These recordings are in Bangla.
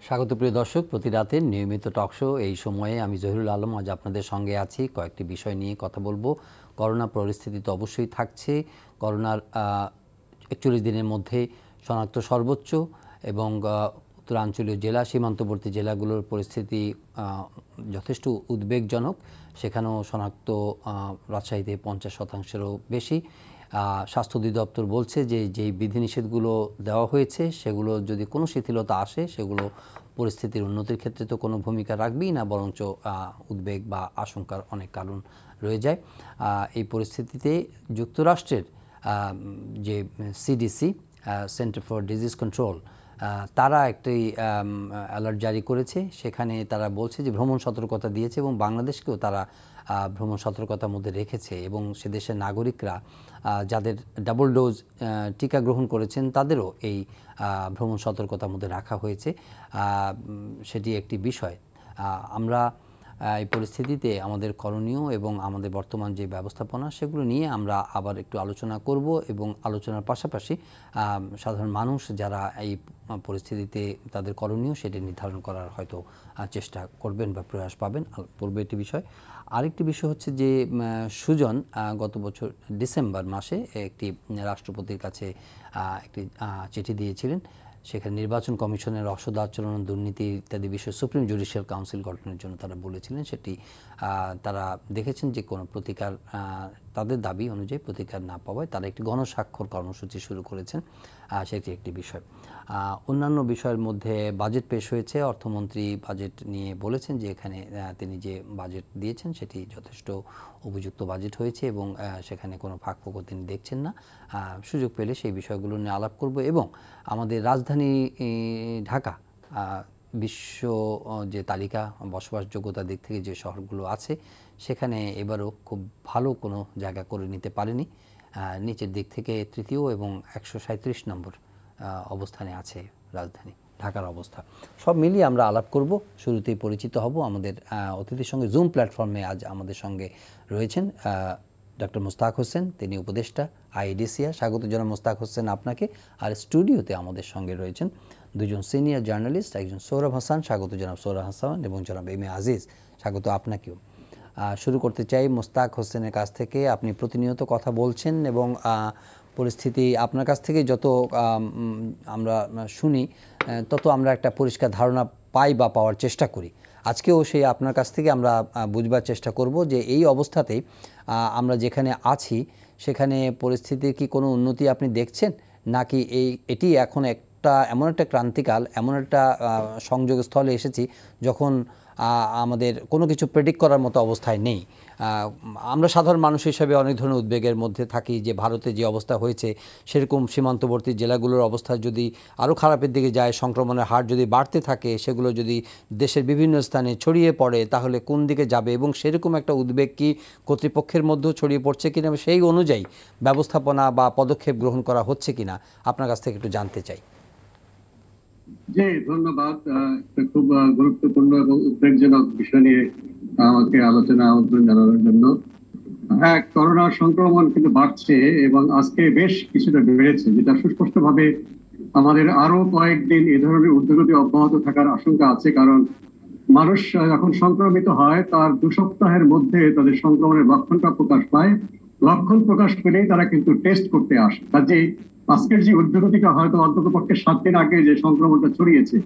স্বাগত প্রিয় দর্শক, প্রতি রাতের নিয়মিত টক শো এই সময়ে আমি জহিরুল আলম আজ আপনাদের সঙ্গে আছি। কয়েকটি বিষয় নিয়ে কথা বলবো। করোনা পরিস্থিতি তো অবশ্যই থাকছে। করোনার 41 দিনের মধ্যে শনাক্ত সর্বোচ্চ এবং উত্তরাঞ্চলীয় জেলা, সীমান্তবর্তী জেলাগুলোর পরিস্থিতি যথেষ্ট উদ্বেগজনক। সেখানেও শনাক্ত রাজশাহীতে 50%-রও বেশি। স্বাস্থ্য অধিদপ্তর বলছে যে যেই বিধিনিষেধগুলো দেওয়া হয়েছে সেগুলো যদি কোনো শিথিলতা আসে সেগুলো পরিস্থিতির উন্নতির ক্ষেত্রে তো কোনো ভূমিকা রাখবেই না, বরঞ্চ উদ্বেগ বা আশঙ্কার অনেক কারণ রয়ে যায়। এই পরিস্থিতিতে যুক্তরাষ্ট্রের যে CDC, centre for disease control, তারা একটি অ্যালার্ট জারি করেছে। সেখানে তারা বলছে যে ভ্রমণ সতর্কতা দিয়েছে এবং বাংলাদেশকেও তারা ভ্রমণ সতর্কতার মধ্যে রেখেছে এবং সে দেশের নাগরিকরা যাদের ডাবল ডোজ টিকা গ্রহণ করেছেন তাদেরও এই ভ্রমণ সতর্কতার মধ্যে রাখা হয়েছে। সেটি একটি বিষয়। আমরা এই পরিস্থিতিতে আমাদের করণীয় এবং আমাদের বর্তমান যে ব্যবস্থাপনা সেগুলো নিয়ে আমরা আবার একটু আলোচনা করব এবং আলোচনার পাশাপাশি সাধারণ মানুষ যারা এই পরিস্থিতিতে তাদের করণীয় সেটি নির্ধারণ করার হয়তো চেষ্টা করবেন বা প্রয়াস পাবেন, বলবো একটি বিষয়। আরেকটি বিষয় হচ্ছে যে সুজন গত বছর ডিসেম্বর মাসে একটি রাষ্ট্রপতির কাছে একটি চিঠি দিয়েছিলেন। সেখানে নির্বাচন কমিশনের অসৎ আচরণ, দুর্নীতি ইত্যাদি বিষয়ে সুপ্রিম জুডিশিয়াল কাউন্সিল গঠনের জন্য তারা বলেছিলেন। সেটি তারা দেখেছেন যে কোনো প্রতিকার, তাদের দাবি অনুযায়ী প্রতিকার না পাওয়ায় তারা একটি গণস্বাক্ষর কর্মসূচি শুরু করেছেন। সেটি একটি বিষয়। অন্যান্য বিষয়ের মধ্যে বাজেট পেশ হয়েছে। অর্থমন্ত্রী বাজেট নিয়ে বলেছেন যে এখানে তিনি যে বাজেট দিয়েছেন সেটি যথেষ্ট উপযুক্ত বাজেট হয়েছে এবং সেখানে কোনো ফাঁকফোকর তিনি দেখছেন না। সুযোগ পেলে সেই বিষয়গুলো নিয়ে আলাপ করব এবং আমাদের রাজধানী ঢাকা বিশ্ব যে তালিকা বসবাসযোগ্যতার দিক থেকে যে শহরগুলো আছে সেখানে এবারও খুব ভালো কোনো জায়গা করে নিতে পারেনি। নিচের দিক থেকে তৃতীয় এবং 137 নম্বর অবস্থানে আছে রাজধানী ঢাকার অবস্থা। সব মিলিয়ে আমরা আলাপ করব। শুরুতেই পরিচিত হব আমাদের অতিথির সঙ্গে। জুম প্ল্যাটফর্মে আজ আমাদের সঙ্গে রয়েছেন ডক্টর মুস্তাক হোসেন, তিনি উপদেষ্টা আইডিসিয়া। স্বাগত জনাব মুস্তাক হোসেন আপনাকে। আর স্টুডিওতে আমাদের সঙ্গে রয়েছেন দুজন সিনিয়র জার্নালিস্ট, একজন সৌরভ হাসান, স্বাগত জনাব সৌরভ হাসান, এবং জনাব এম এ আজিজ, স্বাগত আপনাকেও। শুরু করতে চাই মুস্তাক হোসেনের কাছ থেকে। আপনি প্রতিনিয়ত কথা বলছেন এবং পরিস্থিতি আপনার কাছ থেকে যত আমরা শুনি তত আমরা একটা পরিষ্কার ধারণা পাই বা পাওয়ার চেষ্টা করি। আজকেও সেই আপনার কাছ থেকে আমরা বুঝবার চেষ্টা করব যে এই অবস্থাতেই আমরা যেখানে আছি সেখানে পরিস্থিতির কি কোনো উন্নতি আপনি দেখছেন, নাকি এটি এখন এমন একটা ক্রান্তিকাল, এমন একটা সংযোগস্থলে এসেছি যখন আমাদের কোনো কিছু প্রেডিক্ট করার মতো অবস্থায় নেই। আমরা সাধারণ মানুষ হিসেবে অনেক ধরনের উদ্বেগের মধ্যে থাকি যে ভারতে যে অবস্থা হয়েছে সেরকম সীমান্তবর্তী জেলাগুলোর অবস্থা যদি আরও খারাপের দিকে যায়, সংক্রমণের হার যদি বাড়তে থাকে, সেগুলো যদি দেশের বিভিন্ন স্থানে ছড়িয়ে পড়ে তাহলে কোন দিকে যাবে, এবং সেরকম একটা উদ্বেগ কি কর্তৃপক্ষের মধ্যেও ছড়িয়ে পড়ছে কিনা, সেই অনুযায়ী ব্যবস্থাপনা বা পদক্ষেপ গ্রহণ করা হচ্ছে কিনা আপনার কাছ থেকে একটু জানতে চাই। জি, ধন্যবাদ। খুব গুরুত্বপূর্ণ এবং উদ্বেগজনক বিষয় নিয়ে আমাকে আলোচনা আহ্বান জানানোর জন্য। হ্যাঁ, করোনা সংক্রমণ কিন্তু বাড়ছে এবং আজকে বেশ কিছুটা বেড়েছে, যেটা সুস্পষ্টভাবে আমাদের আরো কয়েকদিন এ ধরনের ঊর্ধ্বগতি অব্যাহত থাকার আশঙ্কা আছে। কারণ মানুষ যখন সংক্রমিত হয় তার 2 সপ্তাহের মধ্যে তাদের সংক্রমণের লক্ষণটা প্রকাশ পায়। লক্ষণ প্রকাশ পেলেই তারা কিন্তু টেস্ট করতে আসে। কাজেই আজকের যে ঊর্ধ্বগতিটা হয়তো অন্তত পক্ষে 7 দিন আগে যে সংক্রমণটা ছড়িয়েছে,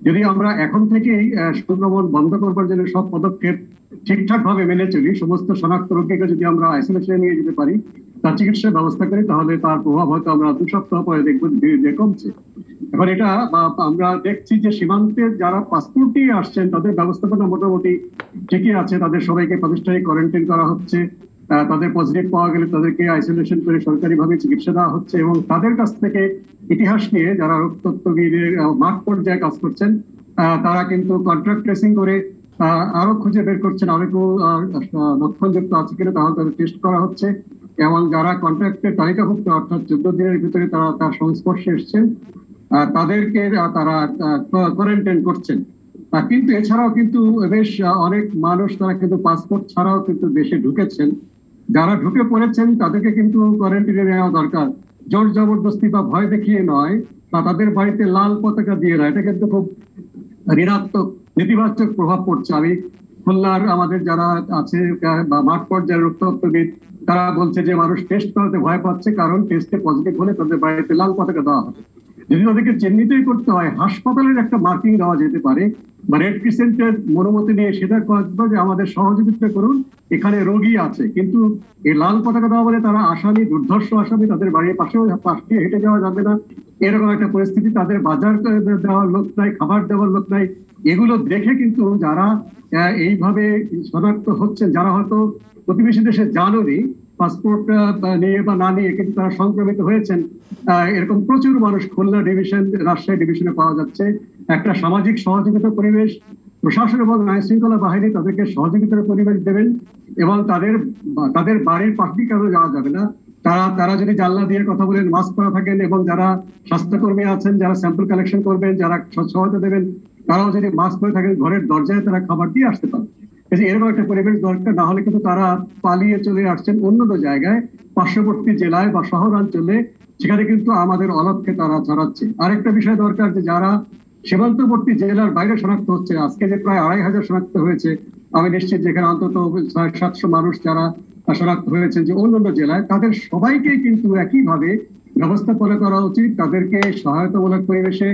যদি আমরা এখন থেকেই সংক্রমণ বন্ধ করবার জন্য সব পদক্ষেপ ঠিকঠাক ভাবে মেনে চলি, সমস্ত শনাক্ত রোগীকে যদি আমরা আইসোলেশনে নিয়ে যেতে পারি, তার চিকিৎসার ব্যবস্থা করি, তাহলে তার প্রভাব হয়তো আমরা 2 সপ্তাহ পরে দেখবো ধীরে কমছে। এখন এটা আমরা দেখছি যে সীমান্তে যারা পাসপোর্ট নিয়ে আসছেন তাদের ব্যবস্থাপনা মোটামুটি ঠিকই আছে। তাদের সবাইকে প্রাতিষ্ঠানিক কোয়ারেন্টাইন করা হচ্ছে, তাদের পজিটিভ পাওয়া গেলে তাদেরকে আইসোলেশন করে সরকারিভাবে চিকিৎসা দেওয়া হচ্ছে, এবং তাদের কাছ থেকে ইতিহাস নিয়ে যারা রোগতত্ত্ববিদের মাঠ পর্যায়ে কাজ করছেন তারা কিন্তু কন্ট্রাক্ট ট্রেসিং করে আরো খুঁজে বের করছেন আরেকও লক্ষণযুক্ত আছে কিনা, তাহলে তাদের টেস্ট করা হচ্ছে। এবং যারা কন্ট্রাক্টের তালিকাভুক্ত অর্থাৎ 14 দিনের ভিতরে তারা তার সংস্পর্শে এসছেন তাদেরকে তারা কোয়ারেন্টাইন করছেন। কিন্তু এছাড়াও কিন্তু বেশ অনেক মানুষ তারা কিন্তু পাসপোর্ট ছাড়াও কিন্তু দেশে ঢুকেছেন। যারা ঢুকে পড়েছেন তাদেরকে কিন্তু কোয়ারেন্টাইনে নেওয়া দরকার, জোর জবরদস্তি বা ভয় দেখিয়ে নয়, বা তাদের বাড়িতে লাল পতাকা দিয়ে নয়। এটা কিন্তু খুব ঋণাত্মক নেতিবাচক প্রভাব পড়ছে। আমি খুলনার আমাদের যারা আছে বা মাঠ পর্যায়ের রক্তবিদ, তারা বলছে যে মানুষ টেস্ট করাতে ভয় পাচ্ছে, কারণ টেস্টে পজিটিভ হলে তাদের বাড়িতে লাল পতাকা দেওয়া হবে। যদি তাদেরকে চিহ্নিতই করতে হয়, হাসপাতালের একটা মার্কিং দেওয়া যেতে পারে, বা রেড ক্রিসেন্টের মনোমতি নিয়ে সেটা করবে যে আমাদের সহযোগিতা করুন, এখানে রোগী আছে। কিন্তু এই লাল পতাকা দেওয়া বলে তারা আসামি, দুর্ধর্ষ আসামি, তাদের বাড়ির পাশ দিয়ে হেঁটে যাওয়া যাবে না, এরকম একটা পরিস্থিতি। তাদের বাজার দেওয়ার লোক নাই, খাবার দেওয়ার লোক নাই। এগুলো দেখে কিন্তু যারা এইভাবে শনাক্ত হচ্ছেন, যারা হয়তো প্রতিবেশী দেশে যাননি, পাসপোর্ট নিয়ে বা না নিয়ে, কিন্তু তারা সংক্রমিত হয়েছেন, এরকম প্রচুর মানুষ খুলনা ডিভিশন, রাজশাহী ডিভিশনে পাওয়া যাচ্ছে। একটা সামাজিক সহযোগিতা পরিবেশ, প্রশাসন এবং আইন শৃঙ্খলা বাহিনী তাদেরকে সহযোগিতার পরিবেশ দেবেন, এবং তাদের বাড়ির পাশ দিয়ে কেন যাওয়া যাবে না। তারা যদি জানলা দিয়ে কথা বলেন, মাস্ক পরা থাকেন, এবং যারা স্বাস্থ্যকর্মী আছেন, যারা স্যাম্পল কালেকশন করবেন, যারা সহায়তা দেবেন, তারাও যদি মাস্ক পরে থাকেন, ঘরের দরজায় তারা খাবার দিয়ে আসতে পারে। এরকম একটা পরিবেশ দরকার। না হলে কিন্তু তারা পালিয়ে চলে আসছেন অন্য জায়গায়, পার্শ্ববর্তী জেলায় বা শহরাঞ্চলে, সেখানে কিন্তু আমাদের অলক্ষ্যে তারা ছড়াচ্ছে। আরেকটা বিষয় দরকার, যে যারা সীমান্তবর্তী জেলার বাইরে শনাক্ত হচ্ছে, আজকে যে প্রায় 2500 শনাক্ত হয়েছে, আমি নিশ্চিত যেখানে অন্তত 700 মানুষ যারা শনাক্ত হয়েছেন যে অন্যান্য জেলায়, তাদের সবাইকে কিন্তু একইভাবে ব্যবস্থাপনা করা উচিত। তাদেরকে সহায়তামূলক পরিবেশে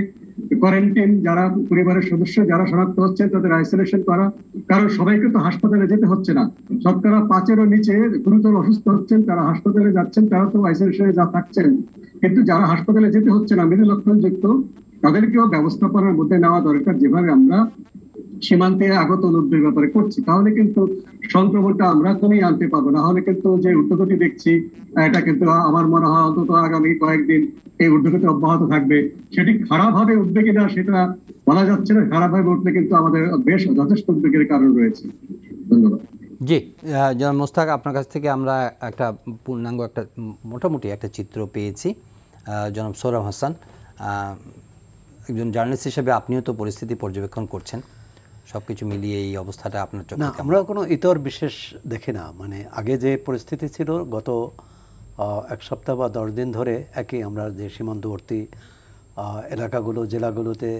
কোয়ারেন্টাইন, যারা পরিবারের সদস্য যারা শনাক্ত হচ্ছেন তাদের আইসোলেশন করা, কারণ সবাইকে তো হাসপাতালে যেতে হচ্ছে না। শতকরা 5-এরও নিচে গুরুতর অসুস্থ হচ্ছেন, তারা হাসপাতালে যাচ্ছেন, তারা তো আইসোলেশনে যা থাকছেন। কিন্তু যারা হাসপাতালে যেতে হচ্ছে না, মৃদু লক্ষণযুক্ত, তাদেরকেও ব্যবস্থাপনার মধ্যে নেওয়া দরকার, যেভাবে আমরা সীমান্তে আগত লোকদের ব্যাপারে করছি। তাহলে কিন্তু সংক্রমণটা আমরা কমিয়ে আনতে পারবো। না হলে কিন্তু যে ঊর্ধ্বগতি দেখছি, এটা কিন্তু আমার মনে হয় অন্তত আগামী কয়েকদিন এই ঊর্ধ্বগতি অব্যাহত থাকবে। সেটি খারাপ ভাবে উঠবে কিনা সেটা বলা যাচ্ছে না। খারাপ ভাবে উঠলে কিন্তু আমাদের বেশ যথেষ্ট উদ্বেগের কারণ রয়েছে। ধন্যবাদ। জি, জনাব মোস্তাক, আপনার কাছ থেকে আমরা একটা পূর্ণাঙ্গ একটা মোটামুটি একটা চিত্র পেয়েছি। জনাব সোহরাব হাসান, একজন জার্নালিস্ট হিসেবে আপনিও তো পরিস্থিতি পর্যবেক্ষণ করছেন, সবকিছু মিলিয়ে এই অবস্থাটা আপনার চোখে না, আমরা কোনো ইতর বিশেষ দেখি না। মানে আগে যে পরিস্থিতি ছিল গত 1 সপ্তাহ বা 10 দিন ধরে, একই আমরা যে সীমান্তবর্তী এলাকাগুলো, জেলাগুলোতে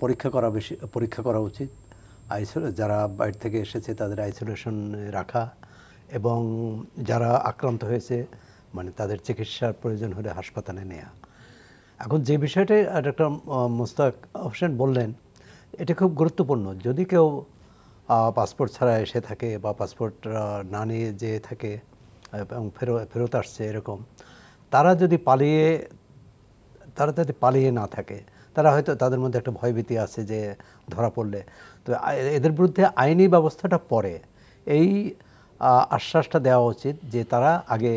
পরীক্ষা করা উচিত। যারা বাইরে থেকে এসেছে তাদের আইসোলেশন রাখা, এবং যারা আক্রান্ত হয়েছে মানে তাদের চিকিৎসার প্রয়োজন হলে হাসপাতালে নেওয়া। এখন যে বিষয়টা ডক্টর মোস্তাক হোসেন বললেন, এটা খুব গুরুত্বপূর্ণ। যদি কেউ পাসপোর্ট ছাড়া এসে থাকে বা পাসপোর্ট না নিয়ে যেয়ে থাকে এবং ফেরত আসছে এরকম, তারা যদি পালিয়ে না থাকে, তারা হয়তো তাদের মধ্যে একটা ভয়ভীতি আছে যে ধরা পড়লে, তো এদের বিরুদ্ধে আইনি ব্যবস্থাটা পরে এই আশ্বাসটা দেওয়া উচিত যে তারা আগে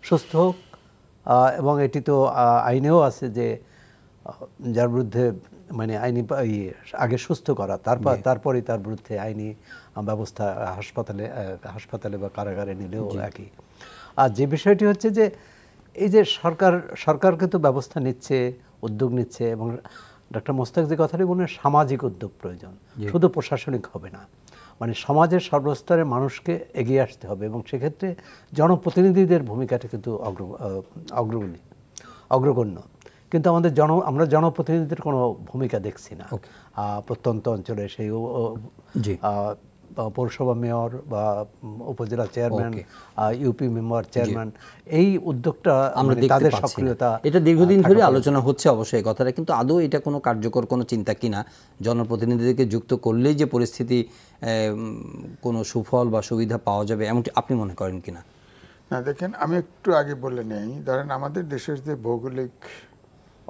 সুস্থ হোক। এবং এটি তো আইনেও আছে যে যার বিরুদ্ধে মানে আইনি আগে সুস্থ করা, তারপরে তার বিরুদ্ধে আইনি ব্যবস্থা হাসপাতালে বা কারাগারে নিলেও একই। আর যে বিষয়টি হচ্ছে যে এই যে সরকার কিন্তু ব্যবস্থা নিচ্ছে, উদ্যোগ নিচ্ছে, এবং ডক্টর মোস্তাক যে কথাটি বললেন, সামাজিক উদ্যোগ প্রয়োজন, শুধু প্রশাসনিক হবে না। মানে সমাজের সর্বস্তরের মানুষকে এগিয়ে আসতে হবে, এবং সেক্ষেত্রে জনপ্রতিনিধিদের ভূমিকাটা কিন্তু অগ্রগণ্য। কিন্তু আমরা জনপ্রতিনিধিদের কোনো ভূমিকা দেখছি না। প্রত্যন্ত অঞ্চলে সেই পৌরসভা মেয়র বা উপজেলা চেয়ারম্যান, ইউপি মেম্বার, চেয়ারম্যান, এই উদ্যোগটা আমরা তাদের সক্রিয়তা, এটা দীর্ঘদিন ধরে আলোচনা হচ্ছে অবশ্যই কথাটা, কিন্তু আদৌ এটা কোনো কার্যকর কোনো চিন্তা কিনা, জনপ্রতিনিধিদেরকে যুক্ত করলেই যে পরিস্থিতি কোনো সুফল বা সুবিধা পাওয়া যাবে এমনটি আপনি মনে করেন কিনা? না, দেখেন, আমি একটু আগে বলে নেই, ধরেন আমাদের দেশের যে ভৌগোলিক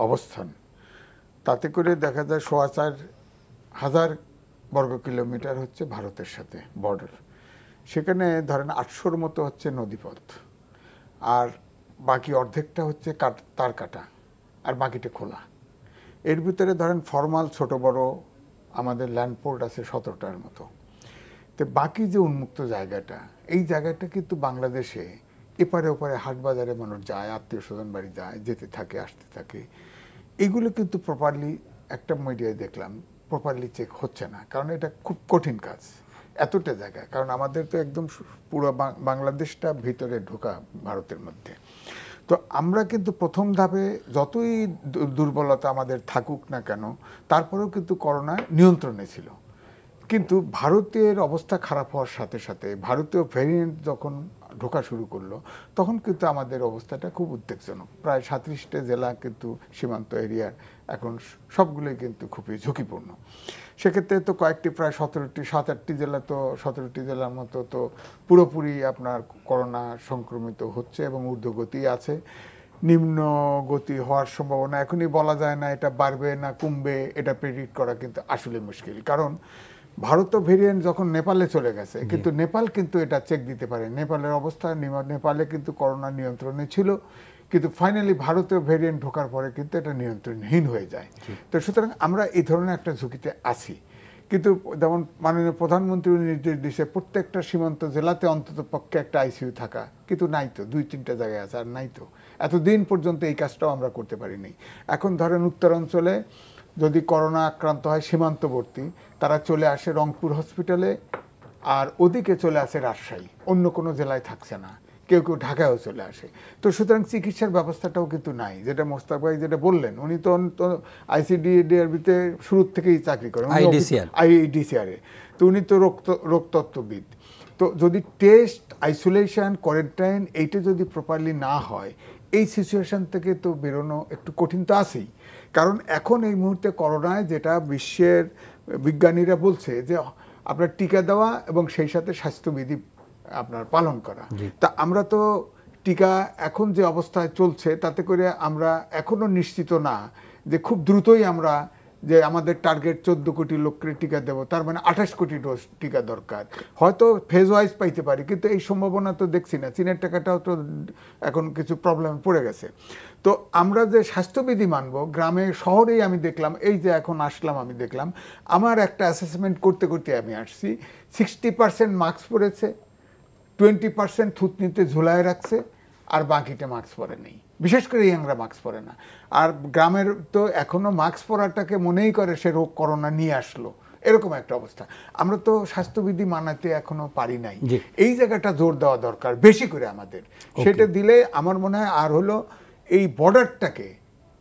অবস্থান, তাতে করে দেখা যায় 4,500 বর্গ কিলোমিটার হচ্ছে ভারতের সাথে বর্ডার। সেখানে ধরেন 800-র মতো হচ্ছে নদীপথ, আর বাকি অর্ধেকটা হচ্ছে তার কাটা, আর বাকিটা খোলা। এর ভিতরে ধরেন ফরমাল ছোট বড় আমাদের ল্যান্ডপোর্ট আছে 17টার মতো। তো বাকি যে উন্মুক্ত জায়গাটা, এই জায়গাটা কিন্তু বাংলাদেশে এপারে ওপারে হাট বাজারে মানুষ যায়, আত্মীয় স্বজন বাড়ি যায়, যেতে থাকে, আসতে থাকে। এগুলো কিন্তু প্রপারলি, একটা মিডিয়ায় দেখলাম, প্রপারলি চেক হচ্ছে না, কারণ এটা খুব কঠিন কাজ এতটা জায়গা। কারণ আমাদের তো একদম পুরো বাংলাদেশটা ভিতরে ঢোকা ভারতের মধ্যে। তো তো আমরা কিন্তু প্রথম ধাপে যতই দুর্বলতা আমাদের থাকুক না কেন, তারপরেও কিন্তু করোনা নিয়ন্ত্রণে ছিল। কিন্তু ভারতের অবস্থা খারাপ হওয়ার সাথে সাথে ভারতীয় ভ্যারিয়েন্ট যখন ঢোকা শুরু করলো, তখন কিন্তু আমাদের অবস্থাটা খুব উদ্বেগজনক। প্রায় 37টা জেলা কিন্তু সীমান্ত এরিয়ার এখন সবগুলোই কিন্তু খুবই ঝুঁকিপূর্ণ। সেক্ষেত্রে তো কয়েকটি প্রায় 7-8টি জেলা, তো 17টি জেলার মতো তো পুরোপুরি আপনার করোনা সংক্রমিত হচ্ছে এবং ঊর্ধ্বগতি আছে। নিম্ন গতি হওয়ার সম্ভাবনা এখনই বলা যায় না, এটা বাড়বে না কমবে, এটা প্রেডিক্ট করা কিন্তু আসলে মুশকিল। কারণ ভারত ভেরিয়েন্ট যখন নেপালে চলে গেছে, কিন্তু নেপাল কিন্তু এটা চেক দিতে পারে। নেপালের অবস্থা, নেপালে কিন্তু করোনা নিয়ন্ত্রণে ছিল, কিন্তু ফাইনালি ভারতীয় ভেরিয়েন্ট ঢোকার পরে কিন্তু এটা নিয়ন্ত্রণহীন হয়ে যায়। তো সুতরাং আমরা এই ধরনের একটা ঝুঁকিতে আছি। কিন্তু যেমন মাননীয় প্রধানমন্ত্রী নির্দেশ দিয়েছে প্রত্যেকটা সীমান্ত জেলাতে অন্তত পক্ষে একটা আইসিইউ থাকা, কিন্তু নাই তো, 2-3টা জায়গায় আছে, আর নাই তো। এতদিন পর্যন্ত এই কাজটাও আমরা করতে পারিনি। এখন ধরেন উত্তরাঞ্চলে যদি করোনা আক্রান্ত হয় সীমান্তবর্তী, তারা চলে আসে রংপুর হসপিটালে, আর ওদিকে চলে আসে রাজশাহী, অন্য কোনো জেলায় থাকছে না, কেউ কেউ ঢাকায়ও চলে আসে। তো সুতরাং চিকিৎসার ব্যবস্থাটাও কিন্তু নাই। যেটা মোস্তাক ভাই যেটা বললেন, উনি তো আইসিডিআরবিতে শুরু থেকেই চাকরি করেন, আইডিসিআরে, তো উনি তো রোগতত্ত্ববিদ। তো যদি টেস্ট, আইসোলেশন, কোয়ারেন্টাইন এইটা যদি প্রপারলি না হয়, এই সিচুয়েশন থেকে তো বেরোনো একটু কঠিন তো আছেই। কারণ এখন এই মুহূর্তে করোনায় যেটা বিশ্বের বিজ্ঞানীরা বলছে যে আপনার টিকা দেওয়া এবং সেই সাথে স্বাস্থ্যবিধি আপনার পালন করা। তা আমরা তো টিকা এখন যে অবস্থায় চলছে তাতে করে আমরা এখনো নিশ্চিত না যে খুব দ্রুতই আমরা যে আমাদের টার্গেট 14 কোটি লোককে টিকা দেব, তার মানে 28 কোটি ডোজ টিকা দরকার। হয়তো ফেজ ওয়াইজ পাইতে পারি, কিন্তু এই সম্ভাবনা তো দেখছি না। চীনের টাকাটাও তো এখন কিছু প্রবলেম পড়ে গেছে। তো আমরা যে স্বাস্থ্যবিধি মানব, গ্রামে শহরেই আমি দেখলাম, এই যে এখন আসলাম আমি দেখলাম, আমার একটা অ্যাসেসমেন্ট করতে করতে আমি আসছি, 60% মাস্ক পরেছে, 20% থুতনিতে ঝুলায় রাখছে, আর বাকিটা মাস্ক পরে নেই। বিশেষ করে ইয়াংরা মাস্ক পরে না। আর গ্রামের তো এখনো মাস্ক পরাটাকে মনেই করে সে রোগ করোনা নিয়ে আসলো, এরকম একটা অবস্থা। আমরা তো স্বাস্থ্যবিধি মানাতে এখনো পারি নাই। এই জায়গাটা জোর দেওয়া দরকার বেশি করে আমাদের। সেটা দিলে আমার মনে হয় আর হলো এই বর্ডারটাকে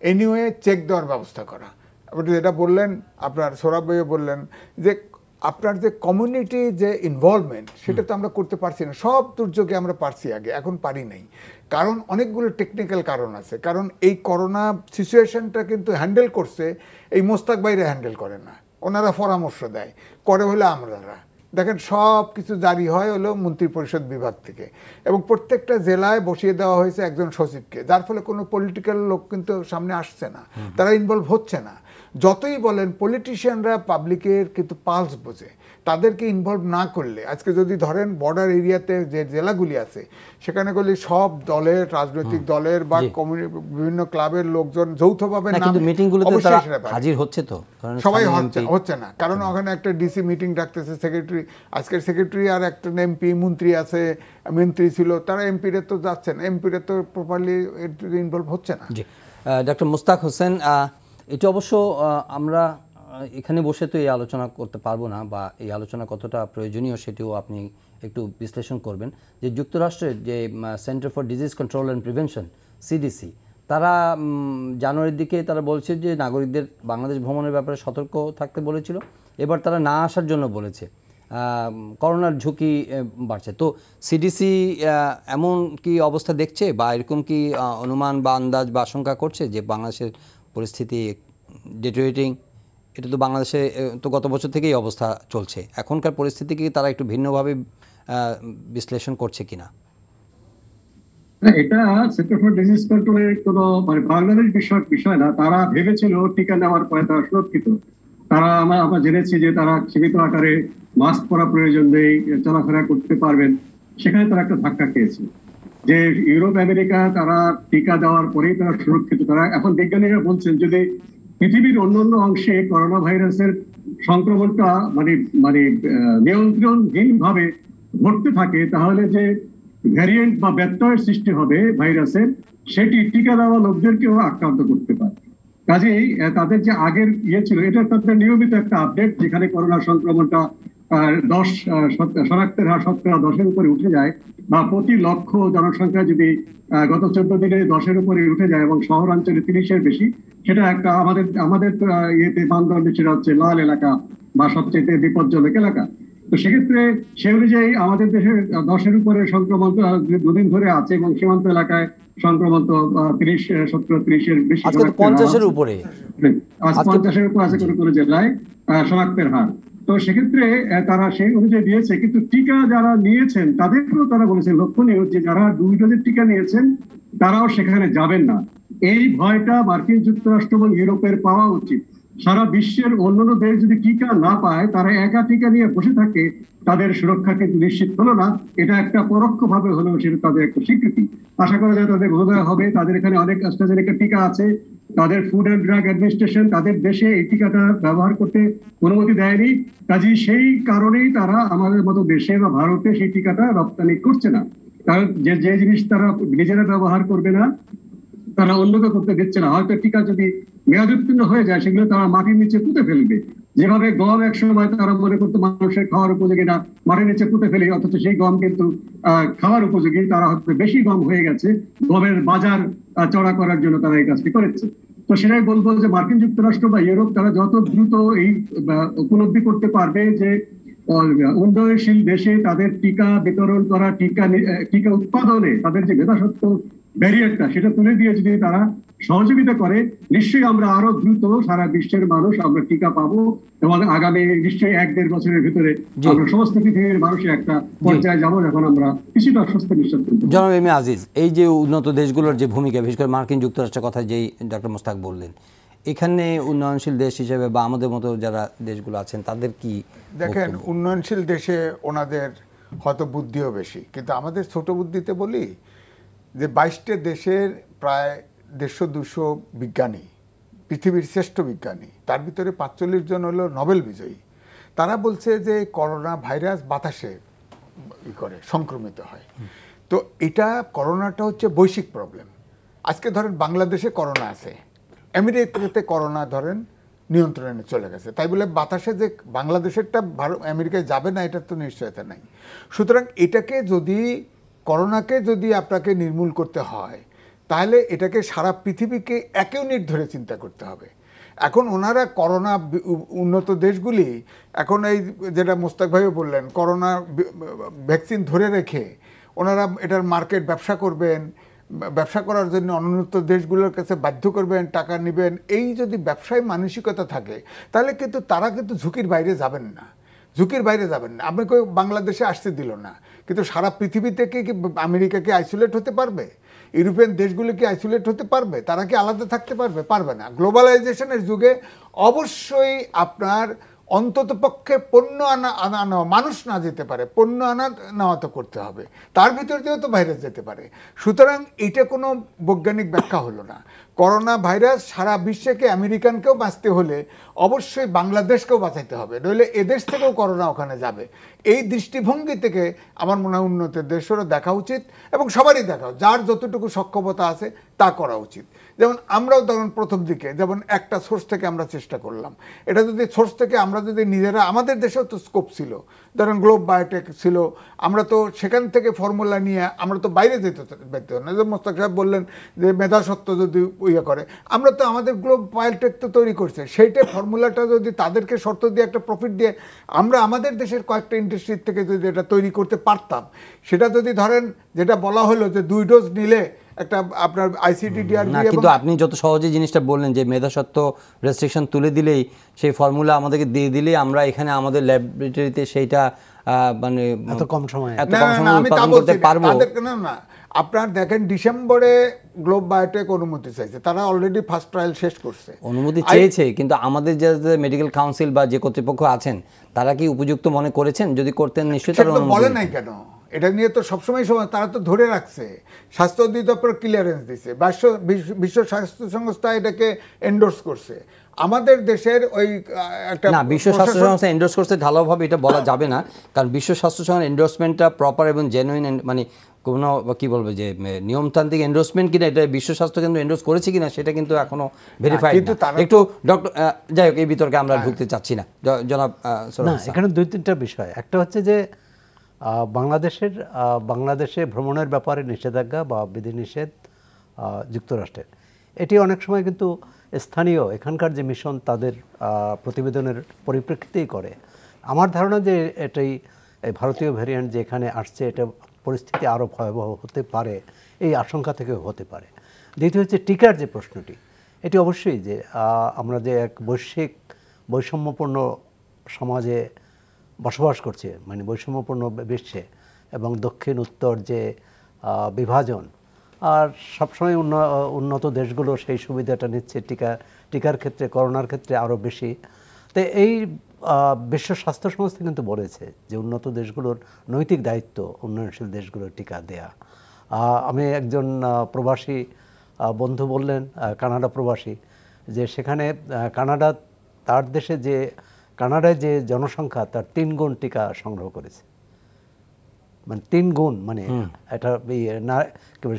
এনিওয়ে চেক দেওয়ার ব্যবস্থা করা। আপনি যেটা বললেন, আপনার সৌরভ ভাইও বললেন যে আপনার যে কমিউনিটি যে ইনভলভমেন্ট, সেটা তো আমরা করতে পারছি না। সব দুর্যোগে আমরা পারছি আগে, এখন পারি নাই। কারণ অনেকগুলো টেকনিক্যাল কারণ আছে। কারণ এই করোনা সিচুয়েশনটা কিন্তু হ্যান্ডেল করছে এই মোস্তাক ভাইরা হ্যান্ডেল করে না, ওনারা পরামর্শ দেয়, করে হলে আমরা দেখেন সব কিছু জারি হয় হলো মন্ত্রী পরিষদ বিভাগ থেকে, এবং প্রত্যেকটা জেলায় বসিয়ে দেওয়া হয়েছে একজন সচিবকে, যার ফলে কোনো পলিটিক্যাল লোক কিন্তু সামনে আসছে না, তারা ইনভলভ হচ্ছে না। যতই বলেন পলিটিশিয়ানরা পাবলিকের কিন্তু পালস বোঝে, তাদেরকে ইনভলভ না করলে, আজকে যদি ধরেন বর্ডার এরিয়াতে যে জেলাগুলি আছে সেখানে গেলে সব দলের, রাজনৈতিক দলের বা বিভিন্ন ক্লাবের লোকজন যৌথভাবে হাজির হচ্ছে, তো সবাই হচ্ছে না। কারণ ওখানে একটা ডিসি মিটিং ডাকতেছে, সেক্রেটারি, আজকের সেক্রেটারি আর একটা এমপি মন্ত্রী আছে, মন্ত্রী ছিল, তারা এমপিরে তো যাচ্ছেন, এমপিরে তো প্রপারলি ইনভলভ হচ্ছে না। ডক্টর মুস্তাক হোসেন, এটা অবশ্য আমরা এখানে বসে তো এই আলোচনা করতে পারবো না, বা এই আলোচনা কতটা প্রয়োজনীয় সেটিও আপনি একটু বিশ্লেষণ করবেন। যে যুক্তরাষ্ট্রের যে centre for disease control and prevention, CDC, তারা জানুয়ারির দিকে তারা বলছে যে নাগরিকদের বাংলাদেশ ভ্রমণের ব্যাপারে সতর্ক থাকতে বলেছিল, এবার তারা না আসার জন্য বলেছে, করোনার ঝুঁকি বাড়ছে। তো সিডিসি এমন কি অবস্থা দেখছে, বা এরকম কি অনুমান বা আন্দাজ বা আশঙ্কা করছে যে বাংলাদেশের পরিস্থিতি ডিটেরিয়েটিং? এটা তো বাংলাদেশে তো গত বছর থেকেই অবস্থা চলছে, এখনকার পরিস্থিতিকে তারা একটু ভিন্নভাবে বিশ্লেষণ করছে কিনা? এটা সেন্টার ফর ডিজিজ কন্ট্রোলের কোনো মানে বাংলাদেশ বিষয় না। তারা ভেবেছিল টিকা নেওয়ার পরে তারা সুরক্ষিত। তারা আমরা জেনেছি যে তারা সীমিত আকারে মাস্ক পরা প্রয়োজন নেই, চলাফেরা করতে পারবেন। সেখানে তারা একটা ধাক্কা খেয়েছে যে ইউরোপ আমেরিকা তারা টিকা দেওয়ার পরেই তারা সুরক্ষিত। তারা এখন বিজ্ঞানীরা বলছেন যদি পৃথিবীর অন্যান্য অংশে করোনা ভাইরাসের সংক্রমণটা মানে মানে নিয়ন্ত্রণহীন ভাবে ঘটতে থাকে, তাহলে যে ভ্যারিয়েন্ট বা ব্যত্যয়ের সৃষ্টি হবে ভাইরাসের, সেটি টিকা দেওয়া লোকদেরকেও আক্রান্ত করতে পারে। কাজেই তাদের যে আগের ছিল, এটা তাদের নিয়মিত একটা আপডেট, যেখানে করোনা সংক্রমণটা শনাক্তের হার 10% উপরে উঠে যায়, বা প্রতি লক্ষ জনসংখ্যা যদি গত 14 দিনে 10-এর উপরে উঠে যায় এবং শহরাঞ্চলে 30-এর বেশি, সেটা একটা আমাদের ইয়েতে মানদণ্ডে সেটা হচ্ছে লাল এলাকা বা সবচেয়ে বিপজ্জনক এলাকা। তো সেক্ষেত্রে সে অনুযায়ী আমাদের দেশে 10-এর উপরে সংক্রমণ দুদিন ধরে আছে এবং সীমান্ত এলাকায় সংক্রমণ তো 30-এর বেশি, 50-এর উপরে, আজ 50-এর উপরে আছে কোনো কোনো জেলায় শনাক্তের হার। তো সেক্ষেত্রে তারা সেই অনুযায়ী দিয়েছে, কিন্তু টিকা যারা নিয়েছেন তাদেরকেও তারা বলেছেন লক্ষণীয় যে যারা 2 ডোজের টিকা নিয়েছেন তারাও সেখানে যাবেন না। এই ভয়টা মার্কিন যুক্তরাষ্ট্র এবং ইউরোপের পাওয়া উচিত। সারা বিশ্বের অন্যান্য দেশ যদি টিকা না পায়, তারা একা টিকা নিয়ে বসে থাকে, তাদের সুরক্ষা কিন্তু নিশ্চিত হলো না। এটা একটা পরোক্ষভাবে হলেও সেটা তাদের একটা স্বীকৃতি। আশা করা যায় তাদের বোধোদয় হবে। তাদের এখানে অনেক অ্যাস্ট্রাজেনেকা টিকা আছে, তাদের ফুড অ্যান্ড ড্রাগ অ্যাডমিনিস্ট্রেশন তাদের দেশে এই টিকাটা ব্যবহার করতে অনুমতি দেয়নি। কাজেই সেই কারণেই তারা আমাদের মতো দেশে বা ভারতে সেই টিকাটা রপ্তানি করছে না। কারণ যে জিনিস তারা নিজেরা ব্যবহার করবে না, তারা অন্যকে করতে দিচ্ছে না। হয়তো টিকা যদি মেয়াদোত্তীর্ণ হয়ে যায়, সেগুলো তারা মাটির নিচে পুঁতে ফেলবে। যেভাবে গম এক সময় তারা মনে করতো মানুষের খাওয়ার উপযোগী না, মাটির নিচে পুঁতে ফেলে, অথচ সেই গম কিন্তু খাওয়ার উপযোগী। তারা হয়তো বেশি গম হয়ে গেছে, গমের বাজার চড়া করার জন্য তারা এই কাজটি করেছে। তো সেটাই বলবো যে মার্কিন যুক্তরাষ্ট্র বা ইউরোপ তারা যত দ্রুত এই উপলব্ধি করতে পারবে যে উন্নয়নশীল দেশে তাদের টিকা বিতরণ করা, টিকা উৎপাদনে তাদের যে মেধাস্বত্ব ব্যারিয়ারটা সেটা তুলে দিয়ে যদি তারা সহযোগিতা করে, নিশ্চয়ই আমরা আরো দ্রুত সারা বিশ্বের মানুষ আমরা টিকা পাবো এবং আগামী নিশ্চয়ই 1-1.5 বছরের ভিতরে আমরা সমস্ত পৃথিবীর মানুষের একটা পর্যায়ে যাবো যখন আমরা কিছুটা স্বস্তি নিশ্চিত করবো। জনাব এম এ আজিজ, এই যে উন্নত দেশগুলোর যে ভূমিকা, বিশেষ করে মার্কিন যুক্তরাষ্ট্রের কথা যেই ডক্টর মোস্তাক বললেন, এখানে উন্নয়নশীল দেশ হিসেবে বা আমাদের মতো যারা দেশগুলো আছেন তাদের কি দেখেন, উন্নয়নশীল দেশে ওনাদের হয়তো বুদ্ধিও বেশি, কিন্তু আমাদের ছোট বুদ্ধিতে বলি যে 22টা দেশের প্রায় 150-200 বিজ্ঞানী, পৃথিবীর শ্রেষ্ঠ বিজ্ঞানী, তার ভিতরে 45 জন হলো নোবেল বিজয়ী। তারা বলছে যে করোনা ভাইরাস বাতাসে সংক্রমিত হয়। তো এটা করোনাটা হচ্ছে বৈশ্বিক প্রবলেম। আজকে ধরেন বাংলাদেশে করোনা আছে, আমেরিকাতে করোনা ধরেন নিয়ন্ত্রণে চলে গেছে, তাই বলে বাতাসে যে বাংলাদেশেরটা আমেরিকায় যাবে না এটা তো নিশ্চয়তা নাই। সুতরাং এটাকে যদি করোনাকে যদি আপনাকে নির্মূল করতে হয়, তাহলে এটাকে সারা পৃথিবীকে এক ইউনিট ধরে চিন্তা করতে হবে। এখন ওনারা করোনা উন্নত দেশগুলি এখন এই যেটা মোস্তাক ভাইও বললেন, করোনা ভ্যাকসিন ধরে রেখে ওনারা এটার মার্কেট ব্যবসা করবেন, ব্যবসা করার জন্য অনুন্নত দেশগুলোর কাছে বাধ্য করবেন, টাকা নেবেন। এই যদি ব্যবসায় মানসিকতা থাকে তাহলে কিন্তু তারা কিন্তু ঝুঁকির বাইরে যাবেন না, ঝুঁকির বাইরে যাবেন না। আপনাকে বাংলাদেশে আসতে দিল না, কিন্তু সারা পৃথিবী থেকে কি আমেরিকাকে আইসোলেট হতে পারবে? ইউরোপিয়ান দেশগুলো কি আইসোলেট হতে পারবে? তারা কি আলাদা থাকতে পারবে? পারবে না। গ্লোবালাইজেশনের যুগে অবশ্যই আপনার অন্তত পক্ষে পণ্য আনা মানুষ না যেতে পারে, পণ্য আনা নেওয়া তো করতে হবে, তার ভিতর দিয়েও তো ভাইরাস যেতে পারে। সুতরাং এটা কোনো বৈজ্ঞানিক ব্যাখ্যা হলো না। করোনা ভাইরাস সারা বিশ্বকে, আমেরিকানকেও বাঁচতে হলে অবশ্যই বাংলাদেশকেও বাঁচাইতে হবে, নইলে এদেশ থেকেও করোনা ওখানে যাবে। এই দৃষ্টিভঙ্গি থেকে আমার মনে হয় উন্নত দেশেরও দেখা উচিত এবং সবারই দেখা, যার যতটুকু সক্ষমতা আছে তা করা উচিত। যেমন আমরাও তখন প্রথম দিকে যেমন একটা সোর্স থেকে আমরা চেষ্টা করলাম, এটা যদি সোর্স থেকে আমরা যদি নিজেরা, আমাদের দেশেও তো স্কোপ ছিল, ধরেন গ্লোব বায়োটেক ছিল, আমরা তো সেখান থেকে ফর্মুলা নিয়ে আমরা তো বাইরে যেতে না। যে মোস্তাক সাহেব বললেন যে মেধাসত্ব যদি ইয়ে করে, আমরা তো আমাদের গ্লোব বায়োটেক তো তৈরি করছে, সেইটা ফর্মুলাটা যদি তাদেরকে শর্ত দিয়ে একটা প্রফিট দিয়ে আমরা আমাদের দেশের কয়েকটা ইন্ডাস্ট্রির থেকে যদি এটা তৈরি করতে পারতাম, সেটা যদি ধরেন যেটা বলা হলো যে 2 ডোজ নিলে একটা আপনার আইসিডিডিআর, কিন্তু আপনি যত সহজে জিনিসটা বললেন যে মেধাসত্ব রেস্ট্রিকশন তুলে দিলেই সেই ফর্মুলা আমাদেরকে দিয়ে দিলেই আমরা এখানে আমাদের ল্যাবরেটরিতে সেইটা মানে এত কম সময়ে উৎপাদন করতে পারবো। না, আপনার দেখেন ডিসেম্বরে গ্লোব বায়োটেক অনুমতি চাইছে, তারা অলরেডি ফার্স্ট ট্রায়াল শেষ করছে, অনুমতি চেয়েছে, কিন্তু আমাদের যে মেডিকেল কাউন্সিল বা যে কর্তৃপক্ষ আছেন তারা কি উপযুক্ত মনে করেছেন? যদি করতেন নিশ্চয়ই তারা বলে নাই কেন? এটা নিয়ে তো সবসময় তারা তো ধরে রাখছে, স্বাস্থ্য অধিদপ্তর ক্লিয়ারেন্স দিছে, বিশ্ব স্বাস্থ্য সংস্থা এটাকে এন্ডোর্স করছে। আমাদের দেশের ওই একটা না, বিশ্ব স্বাস্থ্য সংস্থা এন্ডোর্স করছে ঢালাওভাবে এটা বলা যাবে না, কারণ বিশ্ব স্বাস্থ্য সংস্থার এন্ডোর্সমেন্টটা প্রপার এবং জেনুইন, মানে কোনো কি বলবো যে নিয়মতান্ত্রিক এন্ডোর্সমেন্ট কিনা, এটা বিশ্ব স্বাস্থ্য কেন্দ্র এন্ডোর্স করেছে কিনা সেটা কিন্তু এখনো ভেরিফাইড না। একটু ডক্টর, যাই হোক এই বিতর্কে আমরা ঢুকতে চাচ্ছি না জনাব। না, এখানে দুই তিনটা বিষয়। একটা হচ্ছে যে বাংলাদেশে ভ্রমণের ব্যাপারে নিষেধাজ্ঞা বা বিধিনিষেধ যুক্তরাষ্ট্রের, এটি অনেক সময় কিন্তু স্থানীয় এখানকার যে মিশন তাদের প্রতিবেদনের পরিপ্রেক্ষিতেই করে। আমার ধারণা যে এটাই ভারতীয় ভ্যারিয়েন্ট যে এখানে আসছে, এটা পরিস্থিতি আরও ভয়াবহ হতে পারে, এই আশঙ্কা থেকে হতে পারে। দ্বিতীয় হচ্ছে টিকার যে প্রশ্নটি, এটি অবশ্যই যে আমরা যে এক বৈষম্যপূর্ণ সমাজে বসবাস করছে, মানে বৈষম্যপূর্ণ বিশ্বে, এবং দক্ষিণ উত্তর যে বিভাজন, আর সবসময় উন্নত দেশগুলো সেই সুবিধাটা নিচ্ছে টিকার ক্ষেত্রে, করোনার ক্ষেত্রে আরও বেশি। তো এই বিশ্ব স্বাস্থ্য সংস্থা কিন্তু বলেছে যে উন্নত দেশগুলোর নৈতিক দায়িত্ব উন্নয়নশীল দেশগুলোর টিকা দেয়া। আমি একজন প্রবাসী বন্ধু বললেন, কানাডা প্রবাসী, যে সেখানে তার দেশে যে কানাডায় যে জনসংখ্যা তার 3 গুণ টিকা সংগ্রহ করেছে, মানে 3 গুণ, মানে এটা না